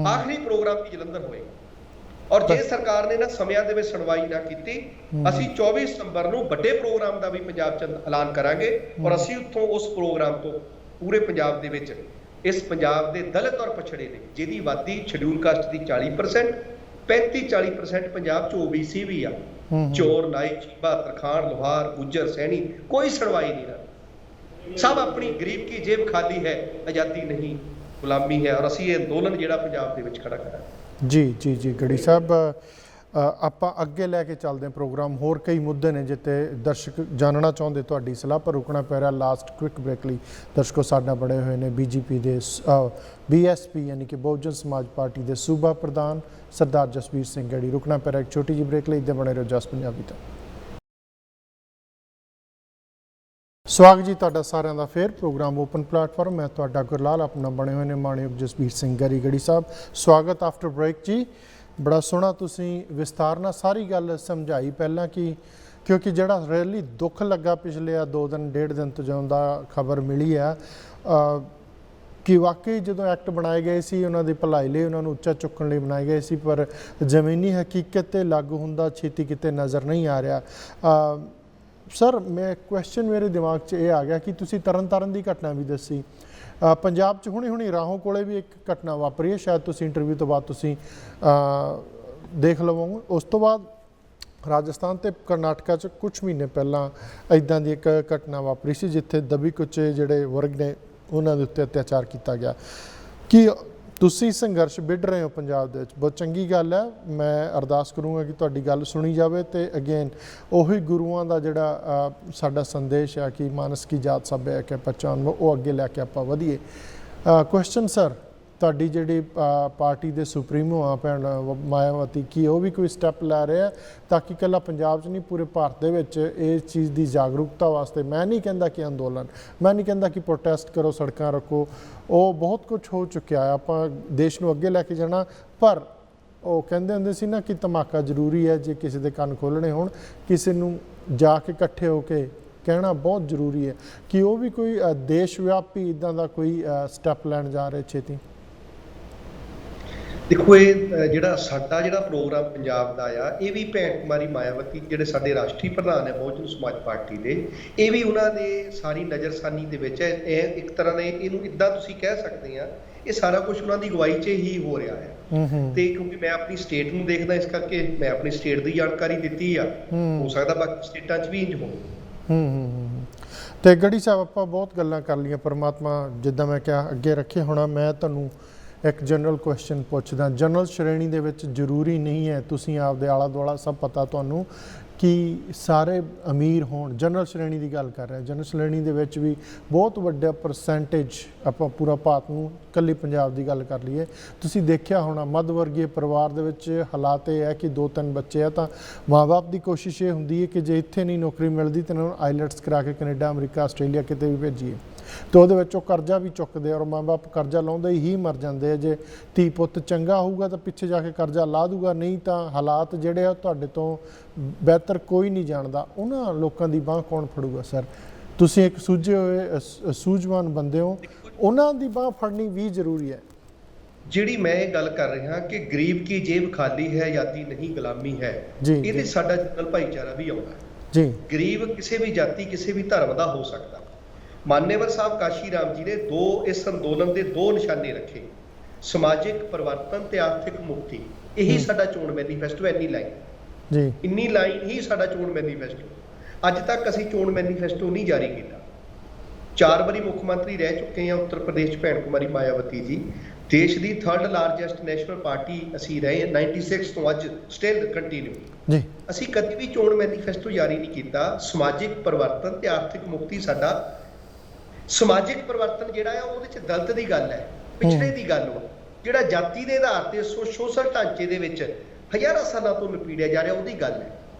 ਆਖਰੀ ਪ੍ਰੋਗਰਾਮ ਵੀ ਜਲੰਧਰ ਹੋਏਗਾ। ਔਰ ਜੇ ਸਰਕਾਰ ਨੇ ਨਾ ਸਮਿਆਂ ਦੇ ਵਿੱਚ ਸੁਣਵਾਈ ਨਾ ਕੀਤੀ, ਅਸੀਂ 24 ਸਤੰਬਰ ਨੂੰ ਵੱਡੇ ਪ੍ਰੋਗਰਾਮ ਦਾ ਵੀ ਪੰਜਾਬ 'ਚ ਐਲਾਨ ਕਰਾਂਗੇ। ਔਰ ਅਸੀਂ ਉੱਥੋਂ ਉਸ ਪ੍ਰੋਗਰਾਮ ਤੋਂ ਪੂਰੇ ਪੰਜਾਬ ਦੇ ਵਿੱਚ ਇਸ ਪੰਜਾਬ ਦੇ ਦਲਿਤ ਔਰ ਪਛੜੇ ਦੇ ਜਿਹਦੀ ਆਬਾਦੀ ਸ਼ਡਿਊਲ ਕਾਸਟ ਦੀ 40%, 35-40% ਪੰਜਾਬ 'ਚ OBC ਵੀ ਆ। ਚੋਰ, ਨਾਈ, ਚੀਬਾ, ਤਰਖਾਣ, ਲੋਹਾਰ, ਗੁੱਜਰ, ਸੈਣੀ, ਕੋਈ ਸੁਣਵਾਈ ਨਹੀਂ ਨਾ। ਸਭ ਆਪਣੀ ਗਰੀਬ ਕੀ ਜੇਬ ਖਾਲੀ ਹੈ, ਆਜ਼ਾਦੀ ਨਹੀਂ ਗੁਲਾਮੀ ਹੈ। ਔਰ ਅਸੀਂ ਇਹ ਅੰਦੋਲਨ ਜਿਹੜਾ ਪੰਜਾਬ ਦੇ ਵਿੱਚ ਖੜਾ ਕਰਾਂਗੇ। ਜੀ ਗੜੀ ਸਾਹਿਬ, ਆਪਾਂ ਅੱਗੇ ਲੈ ਕੇ ਚੱਲਦੇ ਹਾਂ ਪ੍ਰੋਗਰਾਮ। ਹੋਰ ਕਈ ਮੁੱਦੇ ਨੇ ਜਿੱਤੇ ਦਰਸ਼ਕ ਜਾਣਨਾ ਚਾਹੁੰਦੇ ਤੁਹਾਡੀ ਸਲਾਹ, ਪਰ ਰੁਕਣਾ ਪੈ ਰਿਹਾ ਲਾਸਟ ਕੁਇਕ ਬ੍ਰੇਕ ਲਈ। ਦਰਸ਼ਕੋ ਸਾਡੇ ਨਾਲ ਬੜੇ ਹੋਏ ਨੇ BJP ਦੇ BSP ਯਾਨੀ ਕਿ ਬਹੁਜਨ ਸਮਾਜ ਪਾਰਟੀ ਦੇ ਸੂਬਾ ਪ੍ਰਧਾਨ ਸਰਦਾਰ ਜਸਵੀਰ ਸਿੰਘ ਗੜੀ। ਰੁਕਣਾ ਪੈ ਰਿਹਾ ਇੱਕ ਛੋਟੀ ਜਿਹੀ ਬ੍ਰੇਕ ਲਈ। ਇੱਦਾਂ ਬਣੇ ਰਹੋ ਜਸ ਪੰਜਾਬੀ ਤੋਂ। ਸਵਾਗਤ ਜੀ ਤੁਹਾਡਾ ਸਾਰਿਆਂ ਦਾ ਫੇਰ ਪ੍ਰੋਗਰਾਮ ਓਪਨ ਪਲੇਟਫਾਰਮ। ਮੈਂ ਤੁਹਾਡਾ ਗੁਰਲਾਲ, ਆਪਣਾ ਬਣੇ ਹੋਏ ਨੇ ਮਾਣਯੋਗ ਜਸਵੀਰ ਸਿੰਘ ਗੜੀ ਸਾਹਿਬ। ਸਵਾਗਤ ਆਫਟਰ ਬ੍ਰੇਕ ਜੀ। ਬੜਾ ਸੋਹਣਾ ਤੁਸੀਂ ਵਿਸਤਾਰ ਨਾਲ ਸਾਰੀ ਗੱਲ ਸਮਝਾਈ ਪਹਿਲਾਂ ਕਿਉਂਕਿ ਜਿਹੜਾ ਰੈਲੀ ਦੁੱਖ ਲੱਗਾ ਪਿਛਲੇ 2 ਦਿਨ 1.5 ਦਿਨ ਤੋਂ ਜਦੋਂ ਦਾ ਖਬਰ ਮਿਲੀ ਆ ਕਿ ਵਾਕਈ ਜਦੋਂ ਐਕਟ ਬਣਾਏ ਗਏ ਸੀ ਉਹਨਾਂ ਦੀ ਭਲਾਈ ਲਈ, ਉਹਨਾਂ ਨੂੰ ਉੱਚਾ ਚੁੱਕਣ ਲਈ ਬਣਾਏ ਗਏ ਸੀ, ਪਰ ਜ਼ਮੀਨੀ ਹਕੀਕਤ 'ਤੇ ਲਾਗੂ ਹੁੰਦਾ ਛੇਤੀ ਕਿਤੇ ਨਜ਼ਰ ਨਹੀਂ ਆ ਰਿਹਾ। ਸਰ, ਕੁਐਸਚਨ ਮੇਰੇ ਦਿਮਾਗ 'ਚ ਇਹ ਆ ਗਿਆ ਕਿ ਤੁਸੀਂ ਤਰਨਤਾਰਨ ਦੀ ਘਟਨਾ ਵੀ ਦੱਸੀ, ਪੰਜਾਬ 'ਚ ਹੁਣੀ ਰਾਹੋਂ ਕੋਲੇ ਵੀ ਇੱਕ ਘਟਨਾ ਵਾਪਰੀ ਹੈ, ਸ਼ਾਇਦ ਤੁਸੀਂ ਇੰਟਰਵਿਊ ਤੋਂ ਬਾਅਦ ਤੁਸੀਂ ਦੇਖ ਲਵੋਗੇ। ਉਸ ਤੋਂ ਬਾਅਦ ਰਾਜਸਥਾਨ ਤੇ ਕਰਨਾਟਕਾ 'ਚ ਕੁਝ ਮਹੀਨੇ ਪਹਿਲਾਂ ਇੱਦਾਂ ਦੀ ਇੱਕ ਘਟਨਾ ਵਾਪਰੀ ਸੀ ਜਿੱਥੇ ਦਬੀ ਕੁਚੇ ਜਿਹੜੇ ਵਰਗ ਨੇ ਉਹਨਾਂ ਦੇ ਉੱਤੇ ਅਤਿਆਚਾਰ ਕੀਤਾ ਗਿਆ। ਕਿ ਤੁਸੀਂ ਸੰਘਰਸ਼ ਵਿੱਢ ਰਹੇ ਹੋ ਪੰਜਾਬ ਦੇ ਵਿੱਚ, ਬਹੁਤ ਚੰਗੀ ਗੱਲ ਹੈ। ਮੈਂ ਅਰਦਾਸ ਕਰੂੰਗਾ ਕਿ ਤੁਹਾਡੀ ਗੱਲ ਸੁਣੀ ਜਾਵੇ ਅਤੇ ਅਗੇਨ ਉਹੀ ਗੁਰੂਆਂ ਦਾ ਜਿਹੜਾ ਸਾਡਾ ਸੰਦੇਸ਼ ਹੈ ਕਿ ਮਾਨਸ ਕੀ ਜਾਤ ਸਭ ਹੈ ਕਿ ਪਹਿਚਾਨ, ਉਹ ਅੱਗੇ ਲੈ ਕੇ ਆਪਾਂ ਵਧੀਏ। ਕੁਐਸਚਨ ਸਰ, ਤੁਹਾਡੀ ਜਿਹੜੀ ਪਾਰਟੀ ਦੇ ਸੁਪਰੀਮੋ ਆ ਭੈਣ ਮਾਇਆਵਤੀ, ਕੀ ਉਹ ਵੀ ਕੋਈ ਸਟੈਪ ਲੈ ਰਹੇ ਆ ਤਾਂ ਕਿ ਇਕੱਲਾ ਪੰਜਾਬ 'ਚ ਨਹੀਂ ਪੂਰੇ ਭਾਰਤ ਦੇ ਵਿੱਚ ਇਸ ਚੀਜ਼ ਦੀ ਜਾਗਰੂਕਤਾ ਵਾਸਤੇ? ਮੈਂ ਨਹੀਂ ਕਹਿੰਦਾ ਕਿ ਅੰਦੋਲਨ, ਮੈਂ ਨਹੀਂ ਕਹਿੰਦਾ ਕਿ ਪ੍ਰੋਟੈਸਟ ਕਰੋ, ਸੜਕਾਂ ਰੱਖੋ, ਉਹ ਬਹੁਤ ਕੁਝ ਹੋ ਚੁੱਕਿਆ ਹੈ, ਆਪਾਂ ਦੇਸ਼ ਨੂੰ ਅੱਗੇ ਲੈ ਕੇ ਜਾਣਾ। ਪਰ ਉਹ ਕਹਿੰਦੇ ਹੁੰਦੇ ਸੀ ਨਾ ਕਿ ਧਮਾਕਾ ਜ਼ਰੂਰੀ ਹੈ, ਜੇ ਕਿਸੇ ਦੇ ਕੰਨ ਖੋਲ੍ਹਣੇ ਹੋਣ, ਕਿਸੇ ਨੂੰ ਜਾ ਕੇ ਇਕੱਠੇ ਹੋ ਕੇ ਕਹਿਣਾ ਬਹੁਤ ਜ਼ਰੂਰੀ ਹੈ। ਕਿ ਉਹ ਵੀ ਕੋਈ ਦੇਸ਼ ਵਿਆਪੀ ਇੱਦਾਂ ਦਾ ਕੋਈ ਸਟੈਪ ਲੈਣ ਜਾ ਰਹੇ ਛੇਤੀ? ਦੇਖੋ ਇਹ ਜਿਹੜਾ ਸਾਡਾ ਜਿਹੜਾ ਪ੍ਰੋਗਰਾਮ ਪੰਜਾਬ ਦਾ ਆ, ਇਹ ਵੀ ਭੈਣ ਕੁਮਾਰੀ ਮਾਇਆਵਤੀ ਜਿਹੜੇ ਸਾਡੇ ਰਾਸ਼ਟਰੀ ਪ੍ਰਧਾਨ ਹੈ ਬਹੁਜਨ ਸਮਾਜ ਪਾਰਟੀ ਦੇ, ਇਹ ਵੀ ਉਹਨਾਂ ਦੇ ਸਾਰੀ ਨਜ਼ਰਸਾਨੀ ਦੇ ਵਿੱਚ ਹੈ। ਇਹ ਇੱਕ ਤਰ੍ਹਾਂ ਨੇ ਇਹਨੂੰ ਇੱਦਾਂ ਤੁਸੀਂ ਕਹਿ ਸਕਦੇ ਆ, ਇਹ ਸਾਰਾ ਕੁਝ ਉਹਨਾਂ ਦੀ ਅਗਵਾਈ 'ਚ ਹੀ ਹੋ ਰਿਹਾ ਹੈ। ਤੇ ਕਿਉਂਕਿ ਮੈਂ ਆਪਣੀ ਸਟੇਟ ਨੂੰ ਦੇਖਦਾ, ਇਸ ਕਰਕੇ ਮੈਂ ਆਪਣੀ ਸਟੇਟ ਦੀ ਜਾਣਕਾਰੀ ਦਿੱਤੀ ਆ। ਹੋ ਸਕਦਾ ਬਾਕੀ ਸਟੇਟਾਂ 'ਚ ਵੀ ਇੰਝ ਹੋਵੇ। ਤੇ ਗੜੀ ਸਾਹਿਬ, ਆਪਾਂ ਬਹੁਤ ਗੱਲਾਂ ਕਰ ਲਈਆਂ, ਪਰਮਾਤਮਾ ਜਿੱਦਾਂ ਮੈਂ ਕਿਹਾ ਅੱਗੇ ਰੱਖੇ। ਹੋਣਾ ਮੈਂ ਤੁਹਾਨੂੰ ਇੱਕ ਜਨਰਲ ਕੁਐਸਚਨ ਪੁੱਛਦਾ। ਜਨਰਲ ਸ਼੍ਰੇਣੀ ਦੇ ਵਿੱਚ ਜ਼ਰੂਰੀ ਨਹੀਂ ਹੈ ਤੁਸੀਂ ਆਪਦੇ ਆਲਾ ਦੁਆਲਾ ਸਭ ਪਤਾ ਤੁਹਾਨੂੰ ਕਿ ਸਾਰੇ ਅਮੀਰ ਹੋਣ। ਜਨਰਲ ਸ਼੍ਰੇਣੀ ਦੀ ਗੱਲ ਕਰ ਰਿਹਾ, ਜਨਰਲ ਸ਼੍ਰੇਣੀ ਦੇ ਵਿੱਚ ਵੀ ਬਹੁਤ ਵੱਡਾ ਪਰਸੈਂਟੇਜ, ਆਪਾਂ ਪੂਰਾ ਭਾਰਤ ਨੂੰ ਇਕੱਲੀ ਪੰਜਾਬ ਦੀ ਗੱਲ ਕਰ ਲਈਏ, ਤੁਸੀਂ ਦੇਖਿਆ ਹੋਣਾ ਮੱਧ ਵਰਗੀ ਪਰਿਵਾਰ ਦੇ ਵਿੱਚ ਹਾਲਾਤ ਇਹ ਹੈ ਕਿ 2-3 ਬੱਚੇ ਆ ਤਾਂ ਮਾਂ-ਬਾਪ ਦੀ ਕੋਸ਼ਿਸ਼ ਇਹ ਹੁੰਦੀ ਹੈ ਕਿ ਜੇ ਇੱਥੇ ਨਹੀਂ ਨੌਕਰੀ ਮਿਲਦੀ ਤਾਂ ਇਹਨਾਂ ਨੂੰ ਆਈਲੈਟਸ ਕਰਾ ਕੇ ਕੈਨੇਡਾ, ਅਮਰੀਕਾ, ਆਸਟ੍ਰੇਲੀਆ ਕਿਤੇ ਵੀ ਭੇਜੀਏ। ਤੇ ਉਹਦੇ ਵਿੱਚ ਉਹ ਕਰਜ਼ਾ ਵੀ ਚੁੱਕਦੇ ਔਰ ਮਾਂ-ਬਾਪ ਕਰਜ਼ਾ ਲਾਉਂਦੇ ਹੀ ਮਰ ਜਾਂਦੇ ਆ। ਜੇ ਧੀ ਪੁੱਤ ਚੰਗਾ ਹੋਊਗਾ ਤਾਂ ਪਿੱਛੇ ਜਾ ਕੇ ਕਰਜ਼ਾ ਲਾ ਦੂਗਾ, ਨਹੀਂ ਤਾਂ ਹਾਲਾਤ ਜਿਹੜੇ ਆ ਤੁਹਾਡੇ ਤੋਂ ਬਿਹਤਰ ਕੋਈ ਨਹੀਂ ਜਾਣਦਾ। ਉਹਨਾਂ ਲੋਕਾਂ ਦੀ ਬਾਂਹ ਕੌਣ ਫੜੂਗਾ? ਸਰ, ਤੁਸੀਂ ਇੱਕ ਸੂਝੇ ਹੋਏ ਸੂਝਵਾਨ ਬੰਦੇ ਹੋ, ਉਹਨਾਂ ਦੀ ਬਾਂਹ ਫੜਨੀ ਵੀ ਜ਼ਰੂਰੀ ਹੈ। ਜਿਹੜੀ ਮੈਂ ਇਹ ਗੱਲ ਕਰ ਰਿਹਾ ਕਿ ਗਰੀਬ ਕੀ ਜੇਬ ਖਾਲੀ ਹੈ, ਆਜ਼ਾਦੀ ਨਹੀਂ ਗੁਲਾਮੀ ਹੈ, ਇਹਦੇ ਸਾਡਾ ਜਨਰਲ ਭਾਈਚਾਰਾ ਵੀ ਆਉਂਦਾ ਜੀ। ਗਰੀਬ ਕਿਸੇ ਵੀ ਜਾਤੀ, ਕਿਸੇ ਵੀ ਧਰਮ ਦਾ ਹੋ ਸਕਦਾ। ਮਾਨੇਵਰ ਸਾਹਿਬ ਕਾਸ਼ੀ ਰਾਮ ਜੀ ਨੇ ਇਸ ਅੰਦੋਲਨ ਦੇ 2 ਨਿਸ਼ਾਨੇ ਰੱਖੇ, ਸਮਾਜਿਕ ਪਰਿਵਰਤਨ ਤੇ ਆਰਥਿਕ ਮੁਕਤੀ। ਇਹੀ ਸਾਡਾ ਚੋਣ ਮੈਨੀਫੈਸਟੋ, ਇੰਨੀ ਲਾਈਨ ਹੀ ਸਾਡਾ ਚੋਣ ਮੈਨੀਫੈਸਟੋ। ਅੱਜ ਤੱਕ ਅਸੀਂ ਚੋਣ ਮੈਨੀਫੈਸਟੋ ਨਹੀਂ ਜਾਰੀ ਕੀਤਾ। 4 ਵਾਰੀ ਮੁੱਖ ਮੰਤਰੀ ਰਹਿ ਚੁੱਕੇ ਹਾਂ ਉੱਤਰ ਪ੍ਰਦੇਸ਼ 'ਚ ਭੈਣ ਕੁਮਾਰੀ ਮਾਇਆਵਤੀ ਜੀ। ਦੇਸ਼ ਦੀ 3rd ਲਾਰਜੈਸਟ ਨੈਸ਼ਨਲ ਪਾਰਟੀ ਅਸੀਂ ਰਹੇ 96 ਤੋਂ ਅੱਜ ਸਟਿਲ ਕੰਟੀਨਿਊ। ਅਸੀਂ ਕਦੇ ਵੀ ਚੋਣ ਮੈਨੀਫੈਸਟੋ ਜਾਰੀ ਨਹੀਂ ਕੀਤਾ। ਸਮਾਜਿਕ ਪਰਿਵਰਤਨ ਤੇ ਆਰਥਿਕ ਮੁਕਤੀ ਸਾਡਾ। ਸਮਾਜਿਕ ਪਰਿਵਰਤਨ ਜਿਹੜਾ ਆ ਉਹਦੇ 'ਚ ਦਲਿਤ ਦੀ ਗੱਲ ਹੈ, ਪਿਛੜੇ ਦੀ ਗੱਲ ਵਾ, ਜਿਹੜਾ ਜਾਤੀ ਦੇ ਆਧਾਰ ਤੇ ਸੋਸ਼ਲ ਢਾਂਚੇ ਦੇ ਵਿੱਚ ਹਜ਼ਾਰਾਂ ਸਾਲਾਂ ਤੋਂ ਨਪੀੜਿਆ ਜਾ ਰਿਹਾ, ਉਹਦੀ ਗੱਲ ਹੈ।